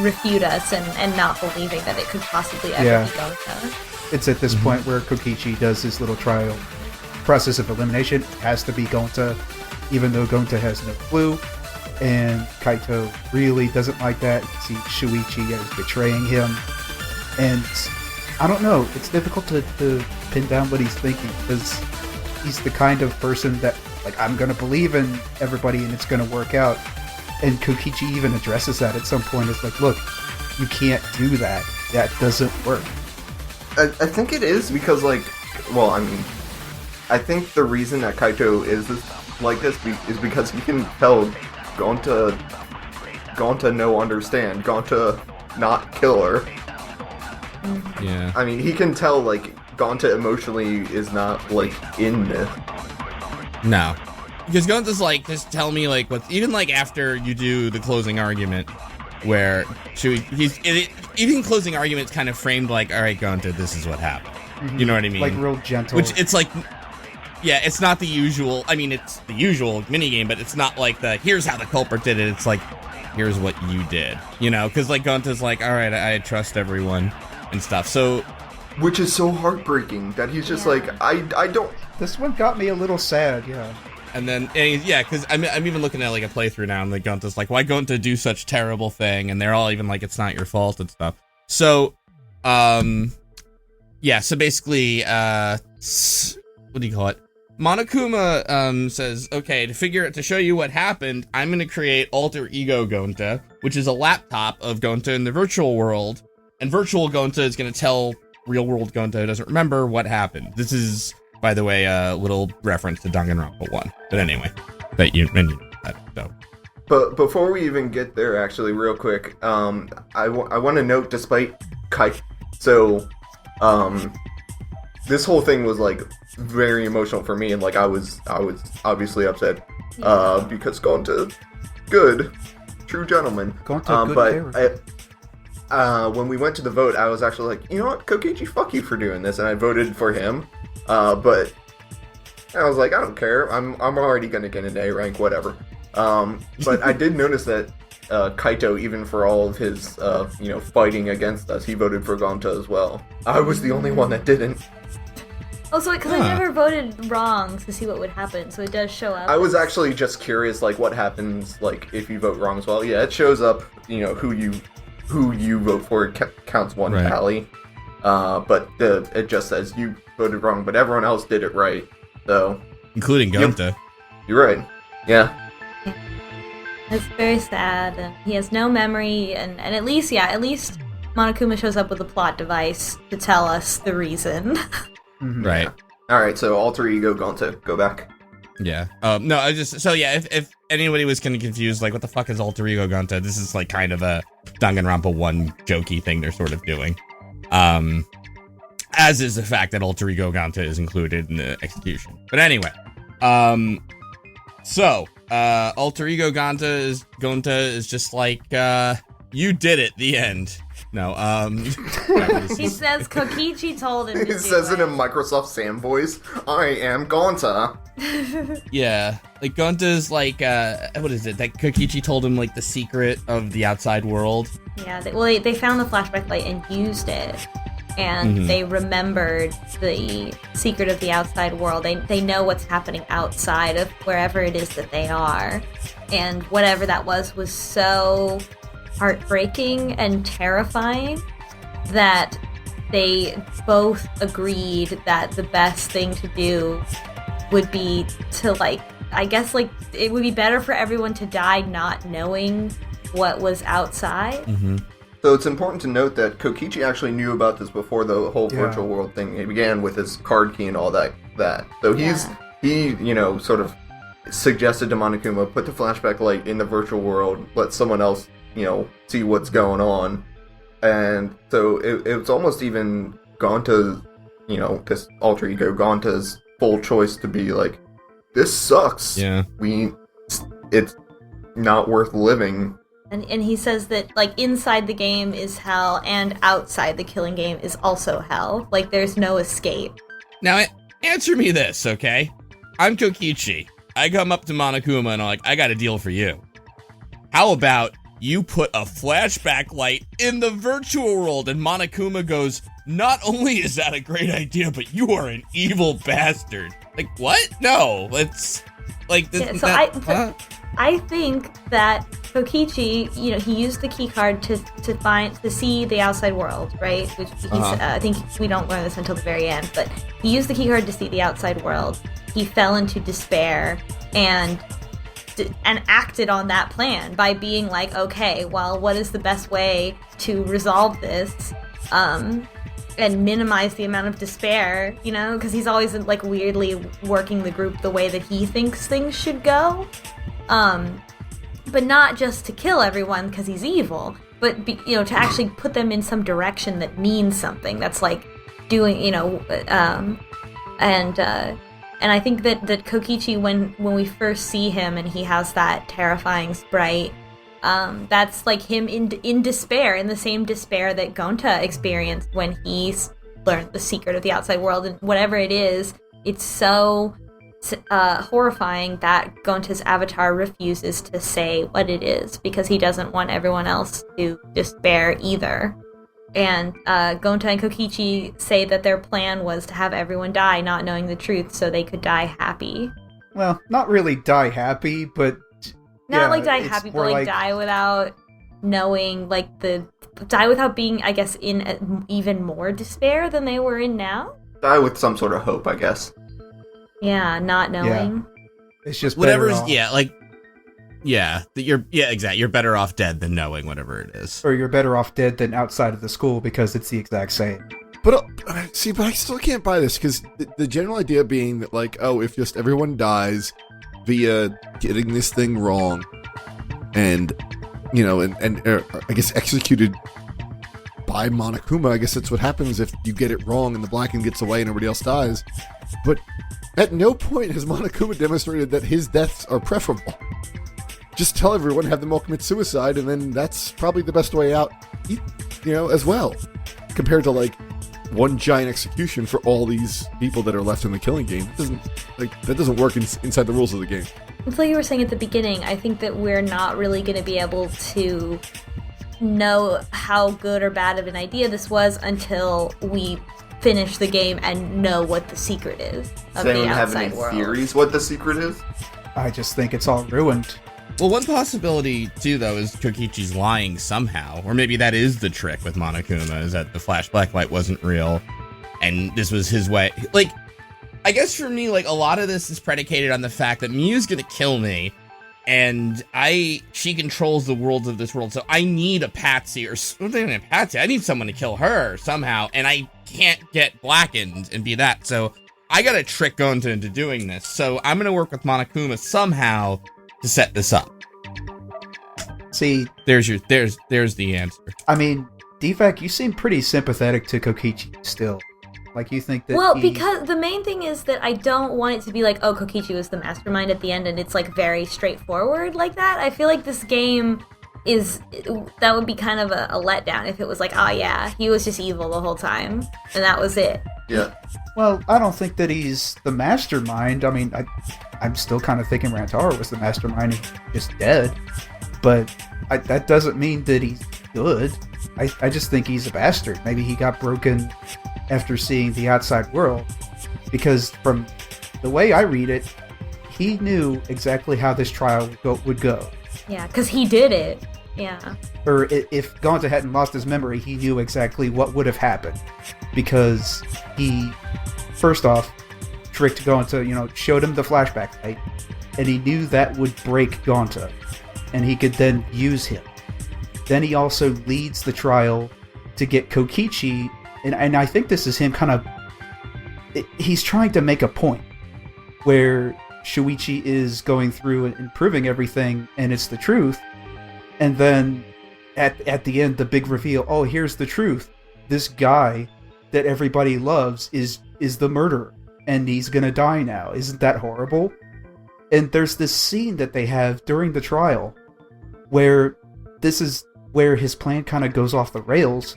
refute us and not believing that it could possibly ever be Gonta. It's at this point where Kokichi does his little trial process of elimination. It has to be Gonta, even though Gonta has no clue. And Kaito really doesn't like that. You see Shuichi as betraying him. And I don't know, it's difficult to pin down what he's thinking, because he's the kind of person that, like, I'm going to believe in everybody and it's going to work out. And Kokichi even addresses that at some point. It's like, look, you can't do that. That doesn't work. I think it is because, like, well, I mean, I think the reason that Kaito is like this is because he can tell Gonta no understand, Gonta not kill her. Yeah. I mean, he can tell, like, Gonta emotionally is not, like, in this. No. Because Gonta's like, just tell me, like, what's... Even, like, after you do the closing argument, where even closing argument's kind of framed like, all right, Gonta, this is what happened. Mm-hmm. You know what I mean? Like, real gentle. Which, it's like... Yeah, it's not the usual... I mean, it's the usual minigame, but it's not like the, here's how the culprit did it. It's like, here's what you did. You know? Because, like, Gonta's like, all right, I trust everyone and stuff. So... Which is so heartbreaking that he's just like, I don't... This one got me a little sad, yeah. And then, because I'm even looking at, like, a playthrough now, and, like, Gonta's like, why Gonta do such terrible thing? And they're all even like, it's not your fault and stuff. So, so basically, what do you call it? Monokuma, says, okay, to show you what happened, I'm gonna create Alter Ego Gonta, which is a laptop of Gonta in the virtual world, and virtual Gonta is gonna tell real world Gonta who doesn't remember what happened. This is, by the way, a little reference to Danganronpa 1. But anyway, so. But before we even get there, actually, real quick, I want to note, despite Kaito, so, this whole thing was, like, very emotional for me, and, like, I was obviously upset, because Gonta, good, true gentleman. Gonta, good character. When we went to the vote, I was actually like, you know what, Kokichi, fuck you for doing this, and I voted for him. But I was like, I don't care. I'm already gonna get an A rank, whatever. But I did notice that Kaito, even for all of his fighting against us, he voted for Gonta as well. I was the only one that didn't. Also, because I never voted wrong to see what would happen, so it does show up. I was actually just curious, like, what happens, like, if you vote wrong as well. Yeah, it shows up, who you vote for counts one tally. But it just says you voted wrong, but everyone else did it right. So, including Gonta. You're right. Yeah. It's very sad, and he has no memory, and at least Monokuma shows up with a plot device to tell us the reason. Right. All right. So Alter Ego Gonta, go back. Yeah. No, I just if anybody was kind of confused, like, what the fuck is Alter Ego Gonta? This is like kind of a Danganronpa 1 jokey thing they're sort of doing. As is the fact that Alter Ego Gonta is included in the execution. But anyway, so Alter Ego Gonta is just like, you did it, the end. No, he says Kokichi told him to It says it in Microsoft Sam voice. I am Gonta. Yeah, like Gonta's like, what is it? That Kokichi told him like the secret of the outside world. Yeah, they found the flashback light and used it. And they remembered the secret of the outside world. They know what's happening outside of wherever it is that they are. And whatever that was so heartbreaking and terrifying that they both agreed that the best thing to do would be to, like, I guess, like, it would be better for everyone to die not knowing what was outside. So it's important to note that Kokichi actually knew about this before the whole virtual world thing began with his card key and all that. So he, you know, sort of suggested to Monokuma, put the flashback light in the virtual world, let someone else, you know, see what's going on. And so it was almost even Gonta's, you know, this Alter Ego Gonta's full choice to be like, this sucks. Yeah. It's not worth living. And he says that, like, inside the game is hell and outside the killing game is also hell. Like, there's no escape. Now, answer me this, okay? I'm Kokichi. I come up to Monokuma and I'm like, I got a deal for you. How about you put a flashback light in the virtual world? And Monokuma goes, not only is that a great idea, but you are an evil bastard. Like, what? No, it's like this. Yeah, I think that Kokichi, you know, he used the key card to see the outside world, right? Which I think we don't learn this until the very end, but he used the key card to see the outside world. He fell into despair and acted on that plan by being like, okay, well, what is the best way to resolve this? And minimize the amount of despair, you know, because he's always like weirdly working the group the way that he thinks things should go. But not just to kill everyone because he's evil, but to actually put them in some direction that means something. That's like doing, you know, and I think that Kokichi, when we first see him and he has that terrifying sprite, that's like him in despair, in the same despair that Gonta experienced when he learned the secret of the outside world. And whatever it is, it's so horrifying that Gonta's avatar refuses to say what it is because he doesn't want everyone else to despair either. And Gonta and Kokichi say that their plan was to have everyone die not knowing the truth so they could die happy. Well, not really die happy, but not like die happy, but like die without knowing, like die without being, I guess, in even more despair than they were in now. Die with some sort of hope, I guess. Yeah, not knowing. Yeah. It's just whatever's exactly. You're better off dead than knowing whatever it is. Or you're better off dead than outside of the school because it's the exact same. But I still can't buy this because the general idea being that, like, oh, if just everyone dies via getting this thing wrong and, you know, and I guess executed by Monokuma, I guess that's what happens if you get it wrong and the Blacken gets away and everybody else dies. But at no point has Monokuma demonstrated that his deaths are preferable. Just tell everyone, have them all commit suicide, and then that's probably the best way out, you know, as well. Compared to, like, one giant execution for all these people that are left in the killing game. That doesn't work inside the rules of the game. It's like you were saying at the beginning, I think that we're not really going to be able to know how good or bad of an idea this was until we finish the game and know what the secret is of the outside world. Have any theories what the secret is? I just think it's all ruined. Well, one possibility, too, though, is Kokichi's lying somehow. Or maybe that is the trick with Monokuma, is that the flashback light wasn't real, and this was his way. Like, I guess for me, like, a lot of this is predicated on the fact that Miu's gonna kill me, and she controls the worlds of this world, so I need a patsy, or not even a patsy, I need someone to kill her somehow, and I can't get blackened and be that, so I gotta trick Gonta into doing this. So I'm gonna work with Monokuma somehow to set this up? See, There's the answer. I mean, Defak, you seem pretty sympathetic to Kokichi still. Like, you think that Well, because the main thing is that I don't want it to be like, oh, Kokichi was the mastermind at the end, and it's like very straightforward like that. I feel like this game that would be kind of a letdown if it was like, oh yeah, he was just evil the whole time, and that was it. Yeah. Well, I don't think that he's the mastermind. I mean, I'm still kind of thinking Rantaro was the mastermind and he's just dead. But that doesn't mean that he's good. I just think he's a bastard. Maybe he got broken after seeing the outside world. Because from the way I read it, he knew exactly how this trial would go. Yeah, because he did it. Yeah. Or if Gonta hadn't lost his memory, he knew exactly what would have happened. Because he, first off, tricked Gonta, showed him the flashback, right? And he knew that would break Gonta. And he could then use him. Then he also leads the trial to get Kokichi, and I think this is him kind of... He's trying to make a point where Shuichi is going through and proving everything, and it's the truth. And then at the end, the big reveal, oh, here's the truth. This guy that everybody loves is the murderer, and he's gonna die now. Isn't that horrible? And there's this scene that they have during the trial where this is where his plan kind of goes off the rails.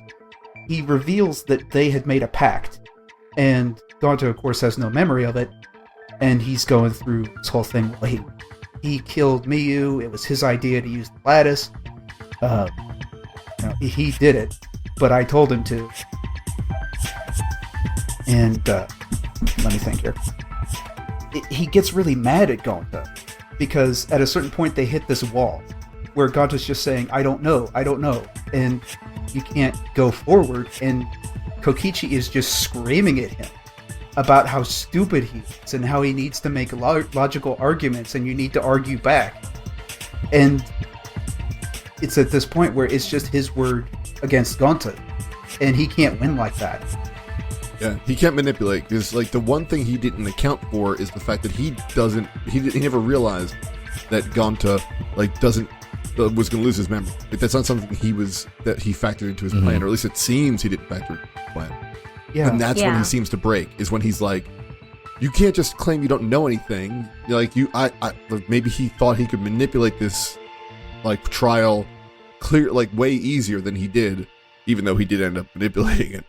He reveals that they had made a pact, and Gonta, of course, has no memory of it, and he's going through this whole thing. Well, he killed Miyu. It was his idea to use the lattice. He did it, but I told him to. And let me think here. He gets really mad at Gonta because at a certain point they hit this wall where Gonta's just saying, I don't know, and you can't go forward, and Kokichi is just screaming at him about how stupid he is and how he needs to make logical arguments and you need to argue back. And it's at this point where it's just his word against Gonta, and he can't win like that. Yeah, he can't manipulate, because like the one thing he didn't account for is the fact that he never realized that Gonta was going to lose his memory. Like, that's not something he factored into his plan, or at least it seems he didn't factor into his plan. Yeah. And that's when he seems to break, is when he's like, you can't just claim you don't know anything. Like, maybe he thought he could manipulate this like trial way easier than he did, even though he did end up manipulating it.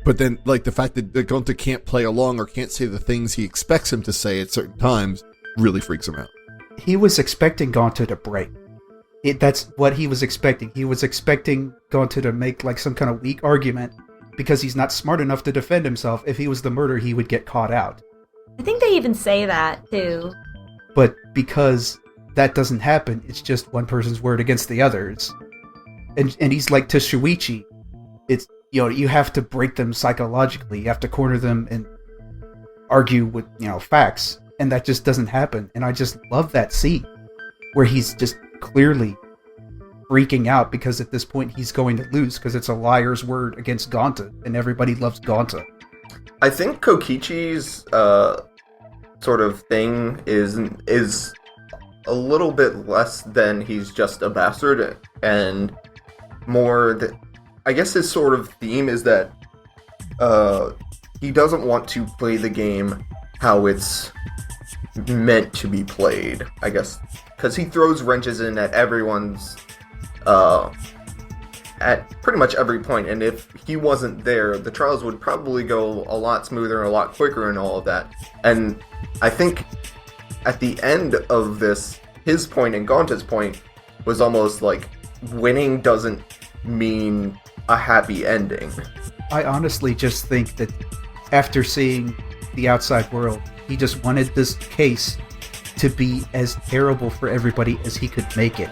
But then, like, the fact that Gonta can't play along or can't say the things he expects him to say at certain times really freaks him out. He was expecting Gonta to break. That's what he was expecting. He was expecting Gonta to make, like, some kind of weak argument because he's not smart enough to defend himself. If he was the murderer, he would get caught out. I think they even say that, too. But because that doesn't happen, it's just one person's word against the others. And he's like, to Shuichi, it's, you have to break them psychologically. You have to corner them and argue with, facts. And that just doesn't happen. And I just love that scene where he's just clearly freaking out because at this point he's going to lose because it's a liar's word against Gonta, and everybody loves Gonta. I think Kokichi's sort of thing is a little bit less than he's just a bastard, and more that I guess his sort of theme is that he doesn't want to play the game how it's meant to be played, I guess, because he throws wrenches in at everyone's at pretty much every point, and if he wasn't there, the trials would probably go a lot smoother and a lot quicker and all of that. And I think at the end of this, his point and Gonta's point was almost like winning doesn't mean a happy ending. I honestly just think that after seeing the outside world, he just wanted this case to be as terrible for everybody as he could make it.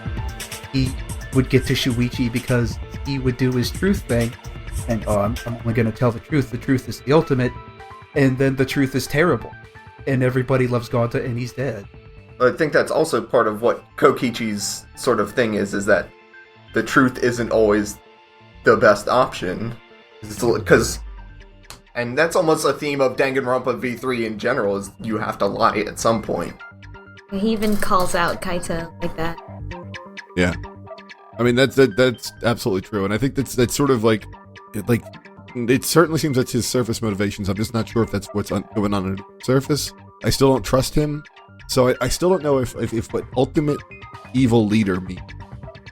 He would get to Shuichi because he would do his truth thing, and I'm only going to tell the truth. The truth is the ultimate, and then the truth is terrible, and everybody loves Gonta, and he's dead. I think that's also part of what Kokichi's sort of thing is that the truth isn't always the best option. Because, and that's almost a theme of Danganronpa V3 in general, is you have to lie at some point. He even calls out Kaito like that. Yeah, I mean that's absolutely true, and I think that's sort of like it certainly seems that's his surface motivations. I'm just not sure if that's what's going on the surface. I still don't trust him, so I still don't know if what ultimate evil leader means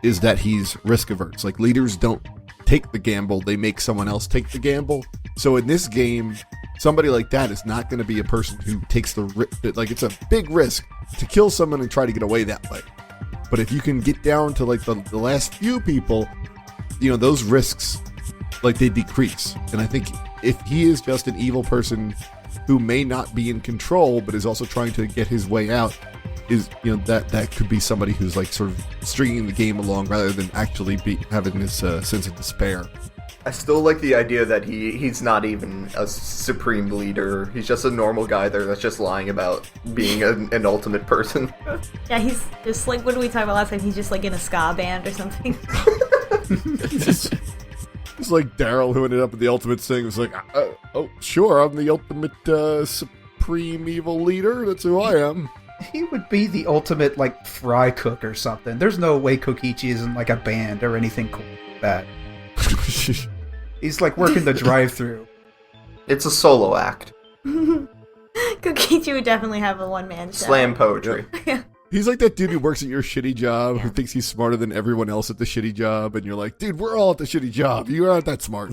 is that he's risk averse. Like, leaders don't take the gamble; they make someone else take the gamble. So in this game, somebody like that is not going to be a person who takes the risk. Like, it's a big risk to kill someone and try to get away that way. But if you can get down to like the last few people, those risks, like, they decrease. And I think if he is just an evil person who may not be in control, but is also trying to get his way out, is that could be somebody who's like sort of stringing the game along rather than actually having this sense of despair. I still like the idea that he's not even a supreme leader. He's just a normal guy there that's just lying about being an ultimate person. Yeah, he's just like, what did we talk about last time? He's just like in a ska band or something. It's like Daryl, who ended up in the ultimate thing, was like, oh, sure, I'm the ultimate supreme evil leader. That's who I am. He would be the ultimate, like, fry cook or something. There's no way Kokichi is in, like, a band or anything cool like that. He's, like, working the drive-thru. It's a solo act. Kokichi would definitely have a one-man show. Slam poetry. Yeah. He's like that dude who works at your shitty job, who thinks he's smarter than everyone else at the shitty job, and you're like, dude, we're all at the shitty job. You aren't that smart.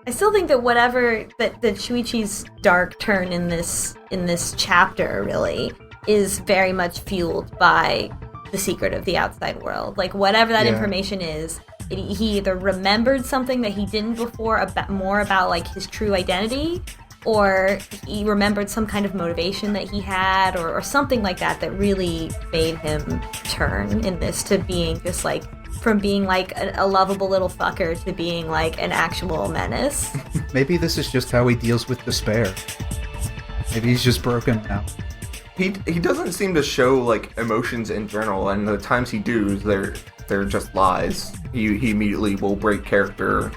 I still think that that Shuichi's dark turn in this chapter really is very much fueled by the secret of the outside world. Like, whatever that information is, he either remembered something that he didn't before, more about like his true identity, or he remembered some kind of motivation that he had, or something like that really made him turn in this to being just like, from being like a lovable little fucker to being like an actual menace. Maybe this is just how he deals with despair. Maybe he's just broken now. He doesn't seem to show like emotions in general, and the times he does, they're just lies. He immediately will break character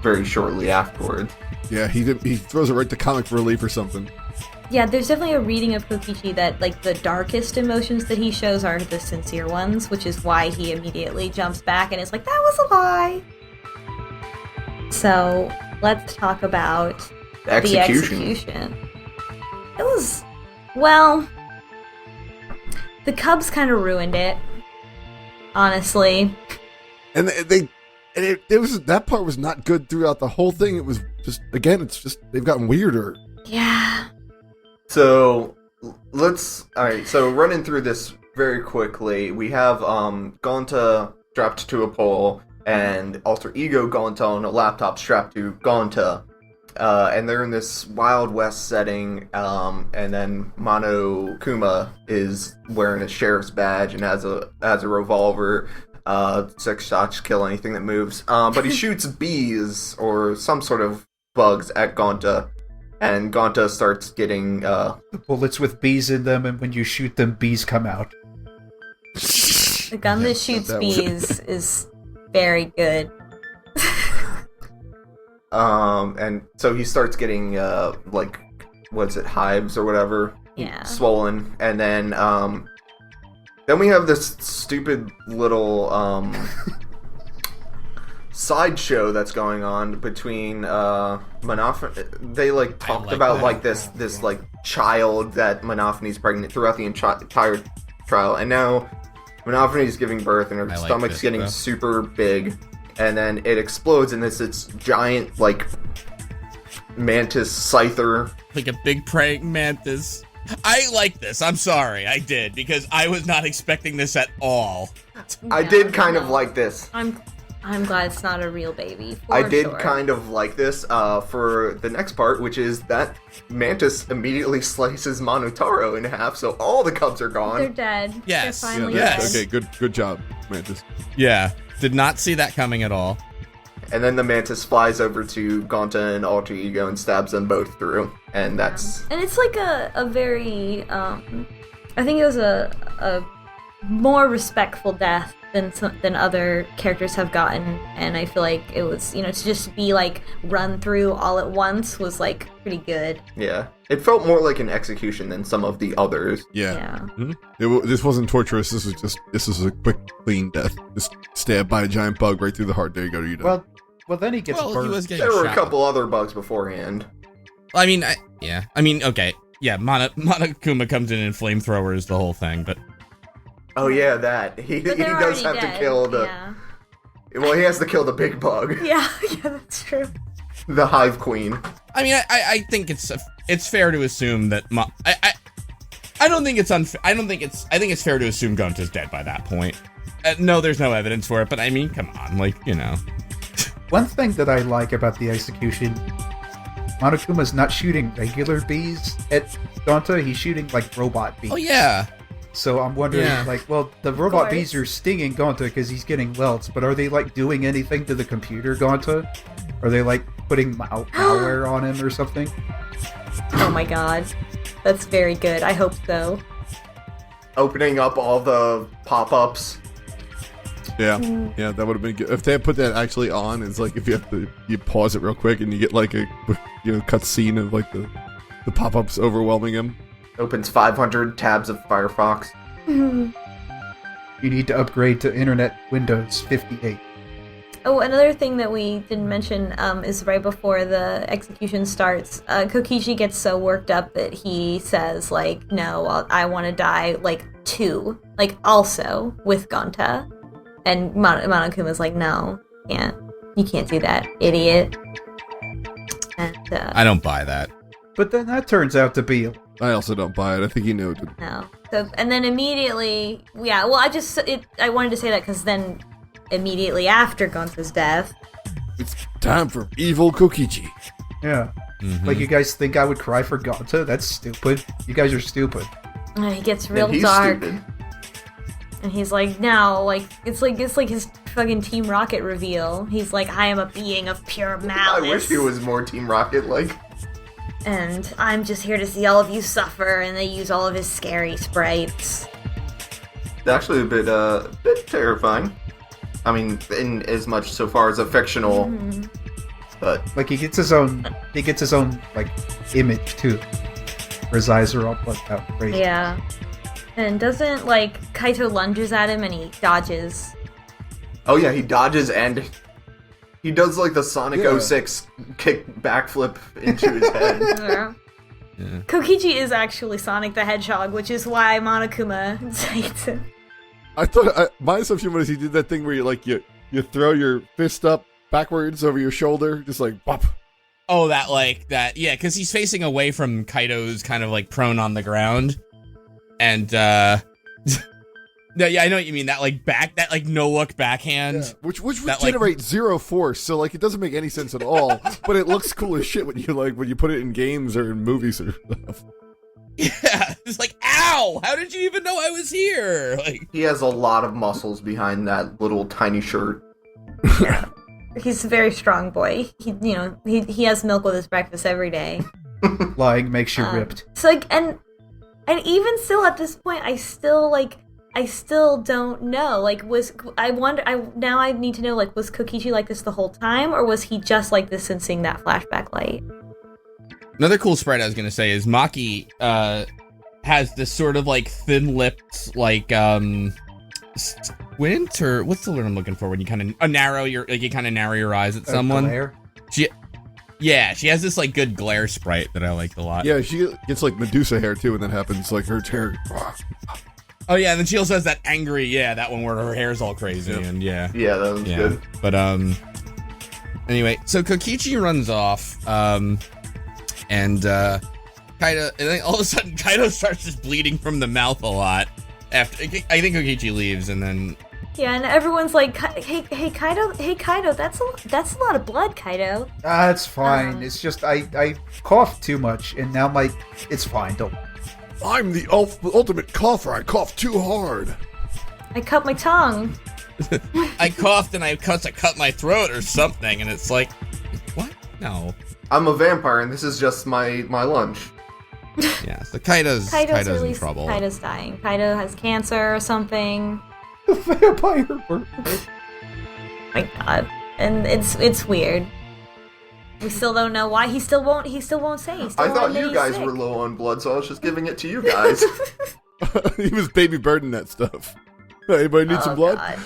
very shortly afterwards. Yeah, he throws it right to comic relief or something. Yeah, there's definitely a reading of Kokichi that, like, the darkest emotions that he shows are the sincere ones, which is why he immediately jumps back and is like, that was a lie! So, let's talk about the execution. It was, well, the Cubs kind of ruined it, honestly. And that part was not good throughout the whole thing. It was just, again, they've gotten weirder. Yeah. So running through this very quickly, we have Gonta strapped to a pole and Alter Ego Gonta on a laptop strapped to Gonta, and they're in this Wild West setting, and then Mano Kuma is wearing a sheriff's badge and has a revolver. 6 shots kill anything that moves, but he shoots bees or some sort of bugs at Gonta. And Gonta starts getting bullets with bees in them, and when you shoot them, bees come out. The gun that shoots bees is very good. And so he starts getting like, what's it, hives or whatever? Yeah. Swollen, and then we have this stupid little sideshow that's going on between Monophanes. They like talked about that. Like this like child that Monophanes pregnant throughout the entire trial, and now Monophanes is giving birth and her stomach's getting super big, and then it explodes and it's giant like mantis scyther, like a big praying mantis. I like this. I'm sorry, I did, because I was not expecting this at all. I did kind of like this. I'm glad it's not a real baby. I did kind of like this for the next part, which is that Mantis immediately slices Monotaro in half, so all the Cubs are gone. They're dead. Yes. They're finally dead. Okay, good job, Mantis. Yeah, did not see that coming at all. And then the Mantis flies over to Gonta and Alter Ego and stabs them both through, and that's... And it's like a very, I think it was a more respectful death than other characters have gotten, and I feel like it was, to just be like run through all at once was like pretty good. Yeah, it felt more like an execution than some of the others. Yeah. Mm-hmm. This wasn't torturous. This was a quick, clean death. Just stabbed by a giant bug right through the heart. There you go. You're done. Well, then he gets burned. He was getting There were a shot. couple other bugs beforehand. I mean, okay. Yeah, Monokuma comes in and flamethrowers the whole thing, but... Oh yeah, that. He But they're does already have dead. to kill the... Yeah. Well, he has to kill the big bug. Yeah, that's true. The Hive Queen. I mean, I think it's fair to assume that... I don't think it's unfair. I think it's fair to assume Gonta's dead by that point. No, there's no evidence for it, but I mean, come on, One thing that I like about the execution, Monokuma's not shooting regular bees at Gonta, he's shooting like robot bees. Oh yeah. So I'm wondering, the robot course. bees are stinging Gonta because he's getting welts, but are they like doing anything to the computer Gonta? Are they like putting malware on him or something? Oh my god. That's very good. I hope so. Opening up all the pop-ups. Yeah, that would have been good. If they had put that actually on, it's like if you pause it real quick and you get like a cut scene of like the pop-ups overwhelming him. Opens 500 tabs of Firefox. You need to upgrade to Internet Windows 58. Oh, another thing that we didn't mention is right before the execution starts, Kokichi gets so worked up that he says, like, no, I want to die, like, too. Like, also, with Gonta. And Monokuma's like, no, you can't do that, idiot. And, I don't buy that. But then that turns out to be... I also don't buy it. I think he knew it. no. So, and then immediately, I wanted to say that because then immediately after Gonta's death, It's time for evil Kokichi. Yeah. Mhm. Like, you guys think I would cry for Gonta? That's stupid. You guys are stupid. he gets real And he's dark. stupid. And he's like, now, like, it's like his fucking Team Rocket reveal. He's like, I am a being of pure I malice. wish he was more Team Rocket like. And I'm just here to see all of you suffer, and they use all of his scary sprites. It's actually a bit terrifying. I mean, in as much so far as a fictional, but Like, he gets his own, like, image, too. Where his eyes are all plugged out crazy. Yeah. And doesn't, like, Kaito lunges at him and he dodges. oh yeah, he dodges and he does like the Sonic Yeah. 06 kick backflip into his head. Yeah. Kokichi is actually Sonic the Hedgehog, which is why Monokuma hates him. I thought my assumption was he did that thing where you throw your fist up backwards over your shoulder, just like bop. Oh, yeah, because he's facing away from Kaito's kind of like prone on the ground. And, no, yeah, I know what you mean. That no-look backhand. Which would That, like- generate zero force, so like it doesn't make any sense at all. But it looks cool as shit when you put it in games or in movies or stuff. Yeah, it's like, ow! How did you even know I was here? Like, He has a lot of muscles behind that little tiny shirt. He's a very strong boy. He has milk with his breakfast every day. Lying makes you ripped. So like, and even still at this point, I still don't know. Like, now I need to know, like, was Kokichi like this the whole time, or was he just like this since seeing that flashback light? another cool sprite I was gonna say is Maki has this sort of like thin-lipped, like squint, or what's the word I'm looking for when you kind of narrow your eyes at someone. Glare. She has this like good glare sprite that I like a lot. Yeah, she gets like Medusa hair too, and that happens like her hair. Oh yeah, and then she also has that angry, that one where her hair's all crazy, and Yeah, that was good. But anyway, so Kokichi runs off, and Kaito, and then all of a sudden Kaito starts just bleeding from the mouth a lot. After I think Kokichi leaves, and then Yeah, and everyone's like, hey Kaito, that's a lot of blood, Kaito. It's fine. It's just I coughed too much, and now it's fine. Don't. I'm the ultimate cougher. I cough too hard. I cut my tongue. I coughed and I cut my throat or something, and it's like, what? No. I'm a vampire, and this is just my lunch. Yeah, so Kaido's in trouble. Kaido's dying. Kaido has cancer or something. The vampire bird. My God, and it's weird. We still don't know why. He still won't say. He still I thought admit you he's guys sick. were low on blood, so I was just giving it to you guys. He was baby birding that stuff. Anybody need some blood? God.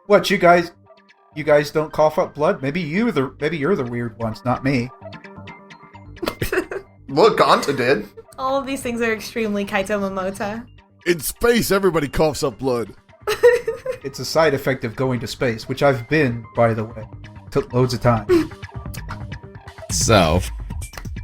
What, you guys don't cough up blood? Maybe you're the weird ones, not me. Look, Gonta did. All of these things are extremely Kaito Momota. In space, everybody coughs up blood. It's a side effect of going to space, which I've been, by the way. Took loads of time. So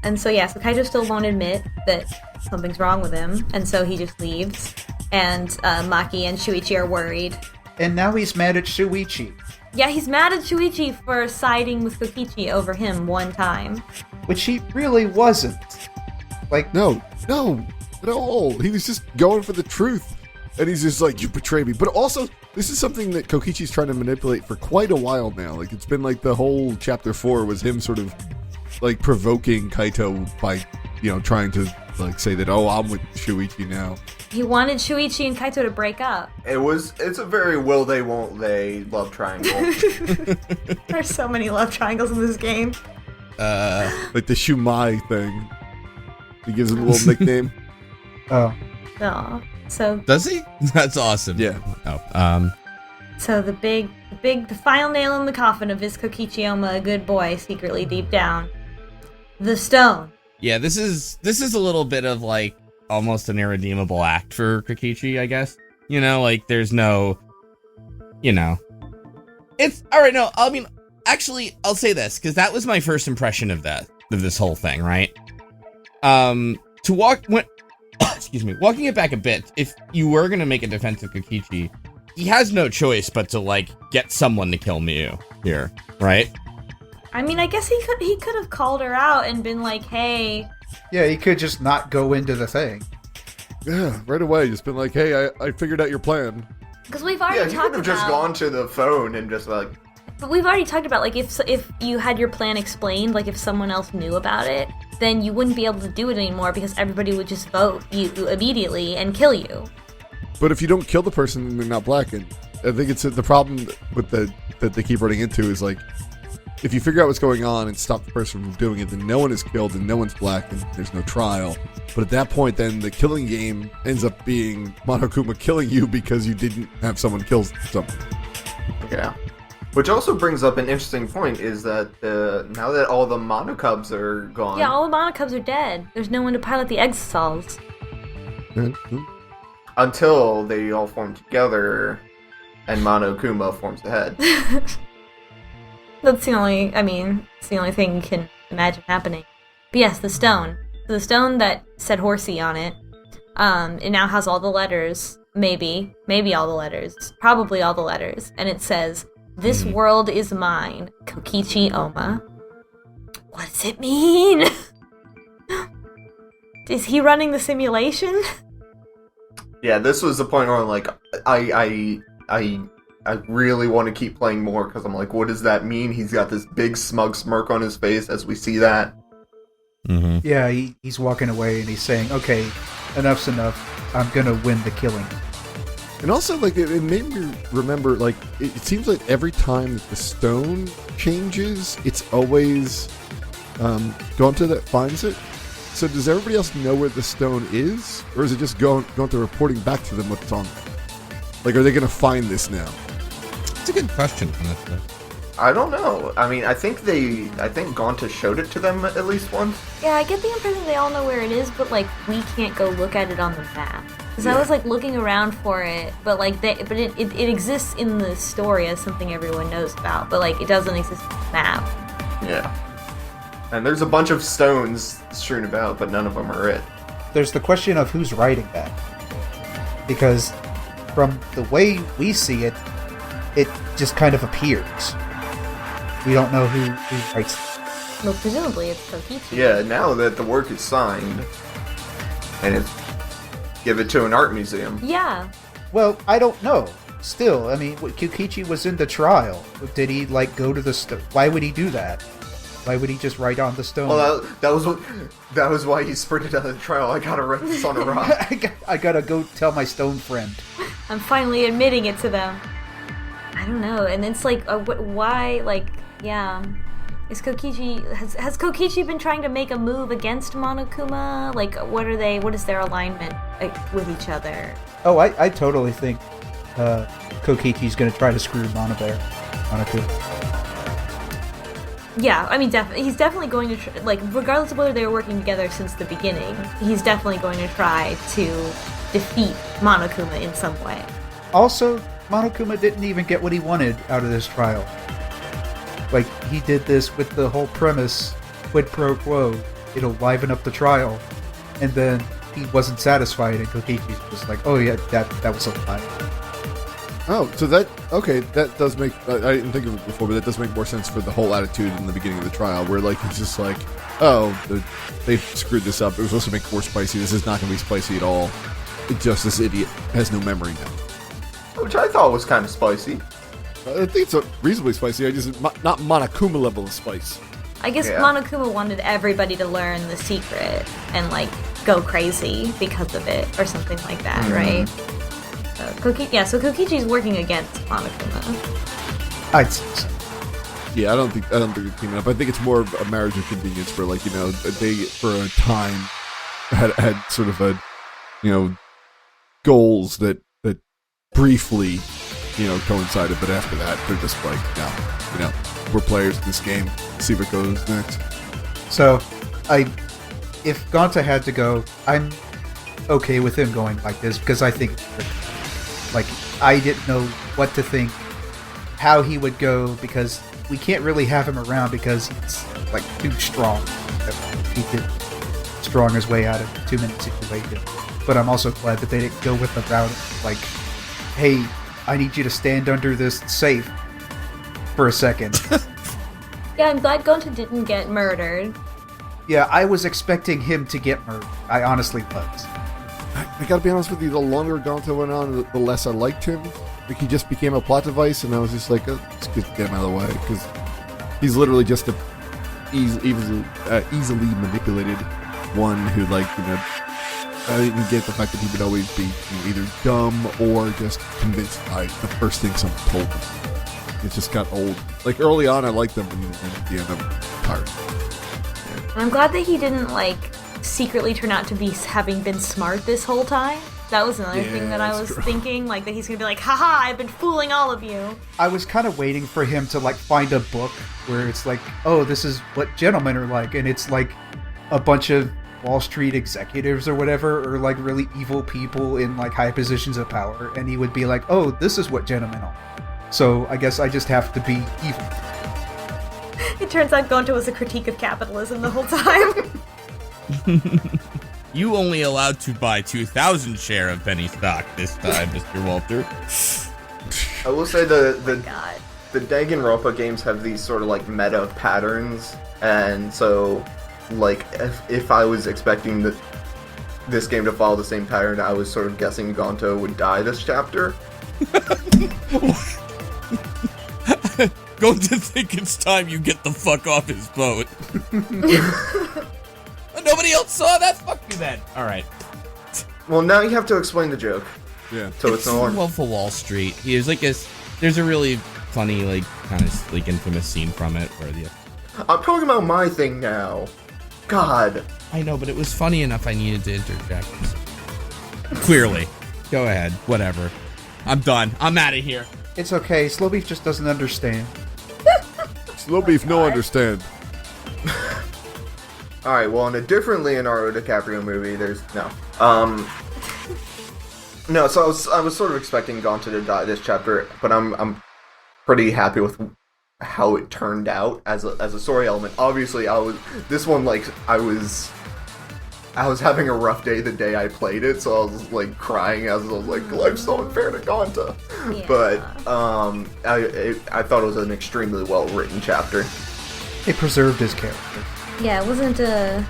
So Kaito still won't admit that something's wrong with him, and so he just leaves. And Maki and Shuichi are worried. And now he's mad at Shuichi. Yeah, he's mad at Shuichi for siding with Kokichi over him one time. Which he really wasn't. Like, No, at all. He was just going for the truth. And he's just like, you betrayed me. But also, this is something that Kokichi's trying to manipulate for quite a while now. Like, it's been like the whole chapter 4 was him sort of like provoking Kaito by, trying to like say that, oh, I'm with Shuichi now. He wanted Shuichi and Kaito to break up. It's a very will they, won't they love triangle. There's so many love triangles in this game. Like the Shumai thing. He gives him a little nickname. oh. Aw. So does he? That's awesome. Yeah. Oh, So the final nail in the coffin of is Kokichi-oma a good boy secretly deep down? The stone. yeah. This is a little bit of like almost an irredeemable act for Kokichi, I guess. Like there's no, it's all right. No, I mean, actually, I'll say this because that was my first impression of this whole thing, right? Excuse me, walking it back a bit, if you were going to make a defense of Kokichi, he has no choice but to, like, get someone to kill Miyu here, right? I mean, I guess he could have called her out and been like, hey... Yeah, he could just not go into the thing. Yeah, right away. Just been like, hey, I figured out your plan. Because we've already Yeah, he talked could about... have just gone to the phone and just like... But we've already talked about, like, if you had your plan explained, like, if someone else knew about it, then you wouldn't be able to do it anymore because everybody would just vote you immediately and kill you. But if you don't kill the person, then they're not black. And I think it's the problem with that they keep running into is like, if you figure out what's going on and stop the person from doing it, then no one is killed and no one's black and there's no trial. But at that point, then the killing game ends up being Monokuma killing you because you didn't have someone kill something. Yeah. Which also brings up an interesting point, is that now that all the Monokubs are gone... Yeah, all the Monokubs are dead. There's no one to pilot the Exosols. Until they all form together and Monokuma forms the head. It's the only thing you can imagine happening. But yes, the stone. The stone that said horsey on it, it now has all the letters. Maybe all the letters. Probably all the letters. And it says... This world is mine, Kokichi-oma. What does it mean? Is he running the simulation? Yeah, this was the point where I'm like, I really want to keep playing more because I'm like, what does that mean? He's got this big smug smirk on his face as we see that. Mm-hmm. Yeah, he's walking away and he's saying, okay, enough's enough. I'm gonna win the killing. And also, like, it made me remember, like, it seems like every time that the stone changes, it's always Gonta that finds it. So does everybody else know where the stone is? Or is it just Gonta reporting back to them what's on there? Like, are they going to find this now? It's a good question, honestly. I don't know. I mean, I think Gonta showed it to them at least once. Yeah, I get the impression they all know where it is, but, like, we can't go look at it on the map. Because I was, like, looking around for it, but, like, it exists in the story as something everyone knows about, but, like, it doesn't exist in the map. Yeah. And there's a bunch of stones strewn about, but none of them are it. There's the question of who's writing that. Because from the way we see it, it just kind of appears. We don't know who writes it. Well, presumably it's Kokichi. Yeah, now that the work is signed, and it's... Give it to an art museum. Yeah. Well, I don't know. Still, I mean, Kokichi was in the trial. Did he, like, go to the... Why would he do that? Why would he just write on the stone? Well, that was why he sprinted out of the trial. I gotta write this on a rock. I gotta go tell my stone friend. I'm finally admitting it to them. I don't know, and it's like, why, like, yeah. Is Kokichi, has Kokichi been trying to make a move against Monokuma? Like, what is their alignment with each other? Oh, I totally think Kokichi's gonna try to screw Monokuma. Yeah, I mean, he's definitely going to, regardless of whether they were working together since the beginning, he's definitely going to try to defeat Monokuma in some way. Also, Monokuma didn't even get what he wanted out of this trial. Like, he did this with the whole premise, quid pro quo, it'll liven up the trial, and then he wasn't satisfied, and Kokichi's just like, oh yeah, that was a lie. Oh, so that does make, I didn't think of it before, but that does make more sense for the whole attitude in the beginning of the trial, where, like, he's just like, oh, they screwed this up, it was supposed to make it more spicy, this is not going to be spicy at all, just this idiot has no memory now. Which I thought was kind of spicy. I think it's reasonably spicy, I just, not Monokuma level of spice. I guess Monokuma wanted everybody to learn the secret and, like, go crazy because of it, or something like that, right? So Kokichi's working against Monokuma. I'd say so. Yeah, I don't think they're teaming up. I think it's more of a marriage of convenience for, like, you know, they for a time had sort of a, you know, goals that briefly, you know, coincided, but after that they're just like, no, you know, we're players in this game. See what goes next. So, if Gonta had to go, I'm okay with him going like this because I think, like, I didn't know what to think, how he would go, because we can't really have him around because he's, like, too strong. He did strong his way out of too many situations. But I'm also glad that they didn't go with the route of, like, hey, I need you to stand under this safe for a second. Yeah, I'm glad Gonta didn't get murdered. Yeah, I was expecting him to get murdered. I honestly was. I gotta be honest with you, the longer Gonta went on, the less I liked him. Like, he just became a plot device, and I was just like, let's get him out of the way, because he's literally just a easily manipulated one who, like, you know, I didn't get the fact that he would always be either dumb or just convinced by the first thing someone told him. It just got old. Like, early on, I liked them, and at the end, I'm tired. I'm glad that he didn't, like, secretly turn out to be having been smart this whole time. That was another thing that I was thinking, like, that he's gonna be like, haha, I've been fooling all of you. I was kind of waiting for him to, like, find a book where it's like, oh, this is what gentlemen are like, and it's like a bunch of Wall Street executives or whatever, or like really evil people in like high positions of power, and he would be like, oh, this is what gentlemen are. So I guess I just have to be evil. It turns out Gonta was a critique of capitalism the whole time. You only allowed to buy 2,000 share of penny stock this time, Mr. Walter. I will say the God. the Danganronpa games have these sort of like meta patterns, and so like if I was expecting this game to follow the same pattern, I was sort of guessing Gonto would die this chapter. Going to think it's time you get the fuck off his boat. Nobody else saw that? Fuck you then. Alright. Well, now you have to explain the joke. Yeah. So it's no longer... Wolf of Wall Street. He is like there's a really funny, like, kind of like infamous scene from it where the... I'm talking about my thing now. God. I know, but it was funny enough I needed to interject. Clearly. Go ahead. Whatever. I'm done. I'm out of here. It's okay, Slowbeef just doesn't understand. Slowbeef, no understand. Alright, well, in a different Leonardo DiCaprio movie, there's... No. No, so I was sort of expecting Gonta to die this chapter, but I'm pretty happy with how it turned out as a story element. Obviously, I was having a rough day the day I played it, so I was like crying as I was like, life's so unfair to Gonta. Yeah. But I thought it was an extremely well written chapter. It preserved his character. Yeah, it wasn't a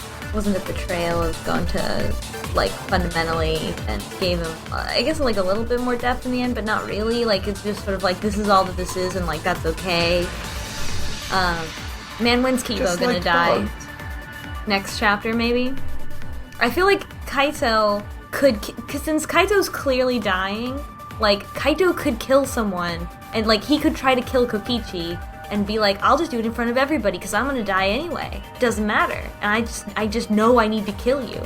betrayal of Gonta, like, fundamentally, and gave him, I guess, like, a little bit more depth in the end, but not really. Like, it's just sort of like, this is all that this is, and, like, that's okay. Man, when's Kibo Just gonna like die? bugs. Next chapter, maybe? I feel like Kaito could, because since Kaito's clearly dying, like, Kaito could kill someone, and, like, he could try to kill Kokichi, and be like, I'll just do it in front of everybody, because I'm gonna die anyway. Doesn't matter. And I just know I need to kill you.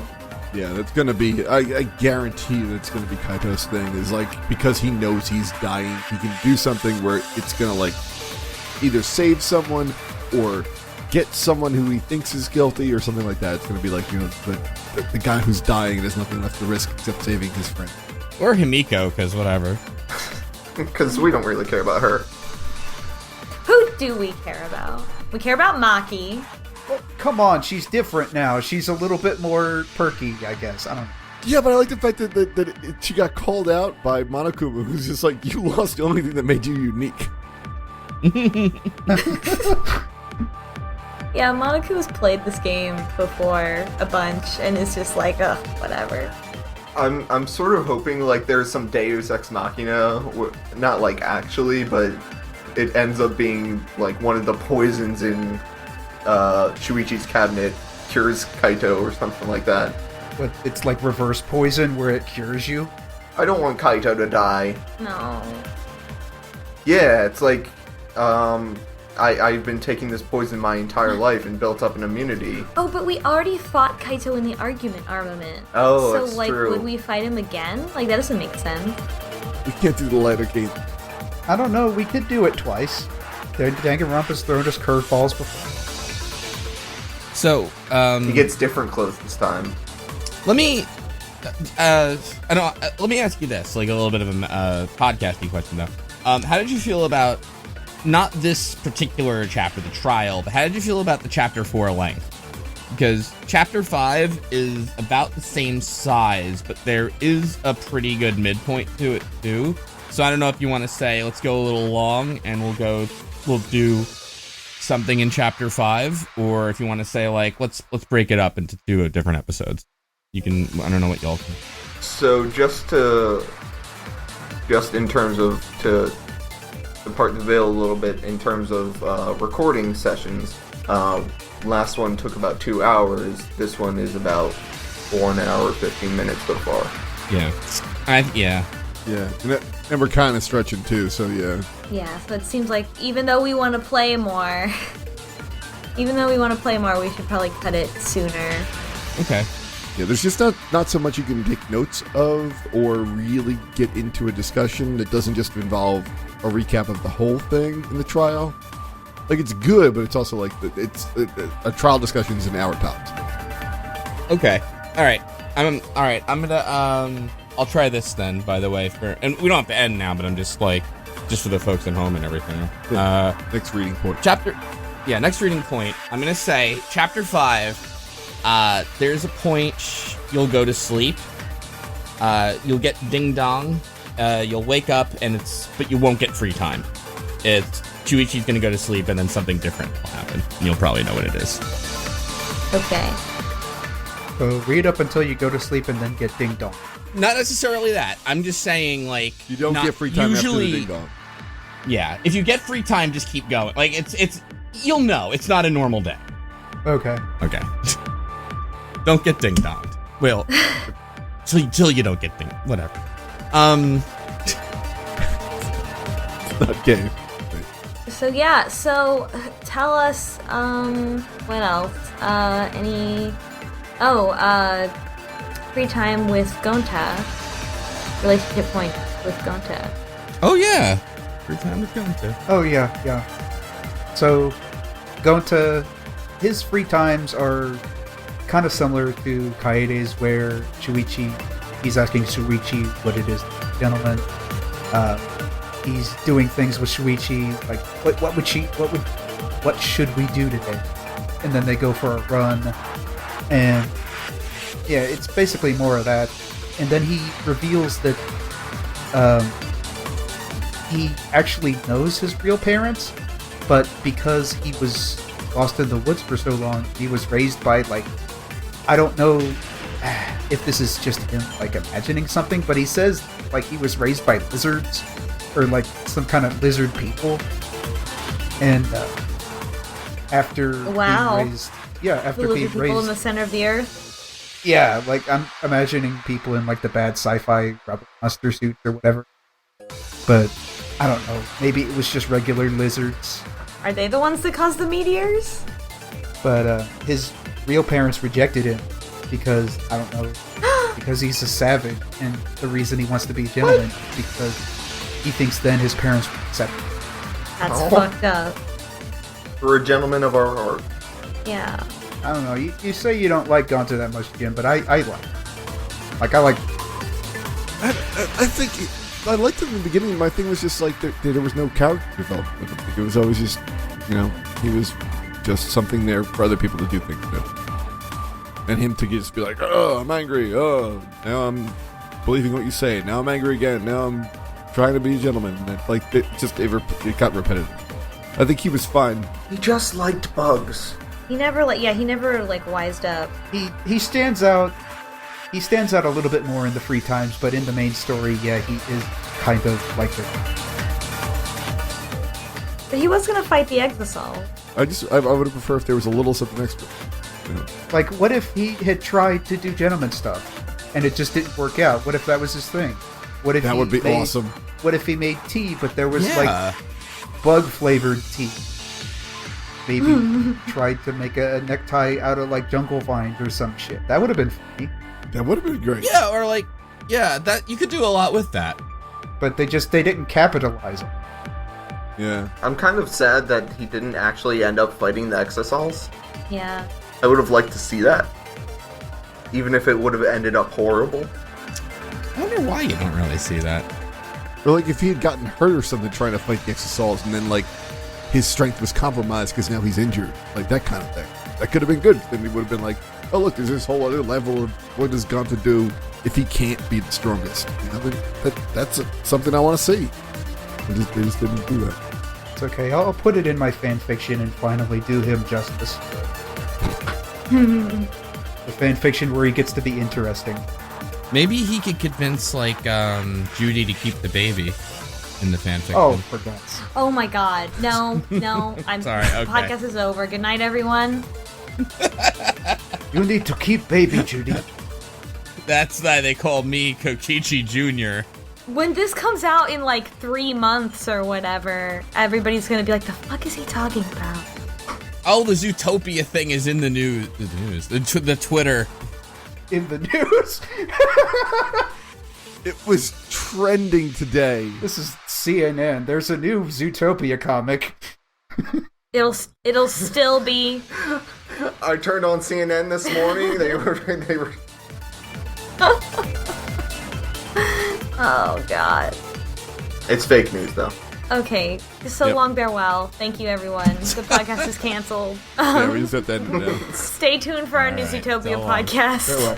Yeah, that's gonna be. I guarantee that's gonna be Kaito's thing. Is like because he knows he's dying, he can do something where it's gonna like either save someone or get someone who he thinks is guilty or something like that. It's gonna be like the guy who's dying and there's nothing left to risk except saving his friend. Or Himiko, because whatever. Because we don't really care about her. Who do we care about? We care about Maki. Well, come on, she's different now. She's a little bit more perky, I guess. I don't know. Yeah, but I like the fact that she got called out by Monokuma, who's just like, you lost the only thing that made you unique. Yeah, Monaco's played this game before a bunch, and it's just like, ugh, whatever. I'm sort of hoping like there's some Deus Ex Machina, not like actually, but it ends up being like one of the poisons in Shuichi's cabinet cures Kaito or something like that. But it's like reverse poison where it cures you. I don't want Kaito to die. No. Yeah, it's like I've been taking this poison my entire life and built up an immunity. Oh, but we already fought Kaito in the argument armament. Oh, so, that's like, true. would we fight him again? Like, that doesn't make sense. We can't do the lighter game. I don't know, we could do it twice. Danganronpa's thrown us curveballs before. So, He gets different clothes this time. let me let me ask you this, like a little bit of a podcasty question though. How did you feel about not this particular chapter, the trial, but how did you feel about the chapter 4 length? Because chapter 5 is about the same size, but there is a pretty good midpoint to it too. So I don't know if you want to say let's go a little long and we'll do something in chapter 5, or if you want to say like let's break it up into 2 different episodes. You can, I don't know what y'all think. So just in terms of to part the veil a little bit in terms of recording sessions, last one took about 2 hours. This one is about 1 hour 15 minutes so far. Yeah. Yeah, and we're kind of stretching too, so yeah. Yeah, so it seems like even though we want to play more, we should probably cut it sooner. Okay. Yeah, there's just not so much you can take notes of or really get into a discussion that doesn't just involve a recap of the whole thing in the trial. Like, it's good, but it's also like, a trial discussion is an hour tops. Okay. All right. I'm gonna I'll try this then. By the way, and we don't have to end now, but I'm just for the folks at home and everything. Next reading point. Next reading point. I'm gonna say chapter 5. There's a point you'll go to sleep. You'll get ding dong. You'll wake up but you won't get free time. It's Chuichi's gonna go to sleep and then something different will happen. And you'll probably know what it is. Okay. So read up until you go to sleep and then get ding dong. Not necessarily that. I'm just saying, like, You don't get free time after the ding dong. Yeah, if you get free time, just keep going. Like, it's you'll know it's not a normal day. Okay. Okay. Don't get ding donged. Well, till you don't get ding. Whatever. Not gay. So tell us, what else? Free time with Gonta. Relationship point with Gonta. Oh yeah, free time with Gonta. Oh, yeah. So, Gonta, his free times are kind of similar to Kaede's, where he's asking Shuichi what it is, gentlemen. He's doing things with Shuichi, like, what should we do today? And then they go for a run, and yeah, it's basically more of that. And then he reveals that he actually knows his real parents, but because he was lost in the woods for so long, he was raised by, like, I don't know if this is just him, like, imagining something, but he says, like, he was raised by lizards, or, like, some kind of lizard people. And after Wow. being raised. Yeah, after Who being live the people raised. in the center of the earth? Yeah, like I'm imagining people in like the bad sci-fi rubber monster suits or whatever. But I don't know. Maybe it was just regular lizards. Are they the ones that caused the meteors? But his real parents rejected him because I don't know, because he's a savage, and the reason he wants to be a gentleman is because he thinks then his parents will accept him. That's Oh. fucked up. We're a gentleman of our heart. Yeah. I don't know. You say you don't like Gonzo that much, Jim, but I like it. Like I like. I think I liked it in the beginning. My thing was just like there was no character development with him. It was always just, he was just something there for other people to do things with. And him to just be like, oh, I'm angry. Oh, now I'm believing what you say. Now I'm angry again. Now I'm trying to be a gentleman. And it got repetitive. I think he was fine. He just liked bugs. He never wised up. He stands out. He stands out a little bit more in the free times, but in the main story, yeah, he is kind of like it. But he was gonna fight the Exosol. I would have preferred if there was a little something extra. Like, what if he had tried to do gentleman stuff, and it just didn't work out? What if that was his thing? What if That he would be made- awesome. What if he made tea, but there was Yeah. like bug flavored tea? Maybe tried to make a necktie out of like jungle vines or some shit. That would have been funny. That would have been great. Yeah, or like, yeah, that you could do a lot with that. But they didn't capitalize it. Yeah. I'm kind of sad that he didn't actually end up fighting the Exosols. Yeah. I would have liked to see that. Even if it would have ended up horrible. I wonder why you don't really see that. Or like if he had gotten hurt or something trying to fight the Exosols, and then like his strength was compromised because now he's injured, like that kind of thing. That could have been good. Then we would have been like, oh look, there's this whole other level of what is going to do if he can't be the strongest. That's something I want to see. They just didn't do that. It's okay. I'll put it in my fan fiction and finally do him justice. The fan fiction where he gets to be interesting. Maybe he could convince like Judy to keep the baby in the fanfiction. Oh, for God's. Oh my god. No. I'm Sorry, okay. Podcast is over. Good night, everyone. You need to keep baby, Judy. That's why they call me Kokichi Jr. When this comes out in like 3 months or whatever, everybody's gonna be like, the fuck is he talking about? Oh, the Zootopia thing is in the news. The Twitter. In the news. It was trending today. This is CNN. There's a new Zootopia comic. It'll still be. I turned on CNN this morning. They were. Oh god. It's fake news though. Okay. So Yep. long, farewell. Thank you, everyone. The podcast is canceled. Yeah, we just have to end it now. Stay tuned for our new All right, Zootopia so long. podcast. Farewell.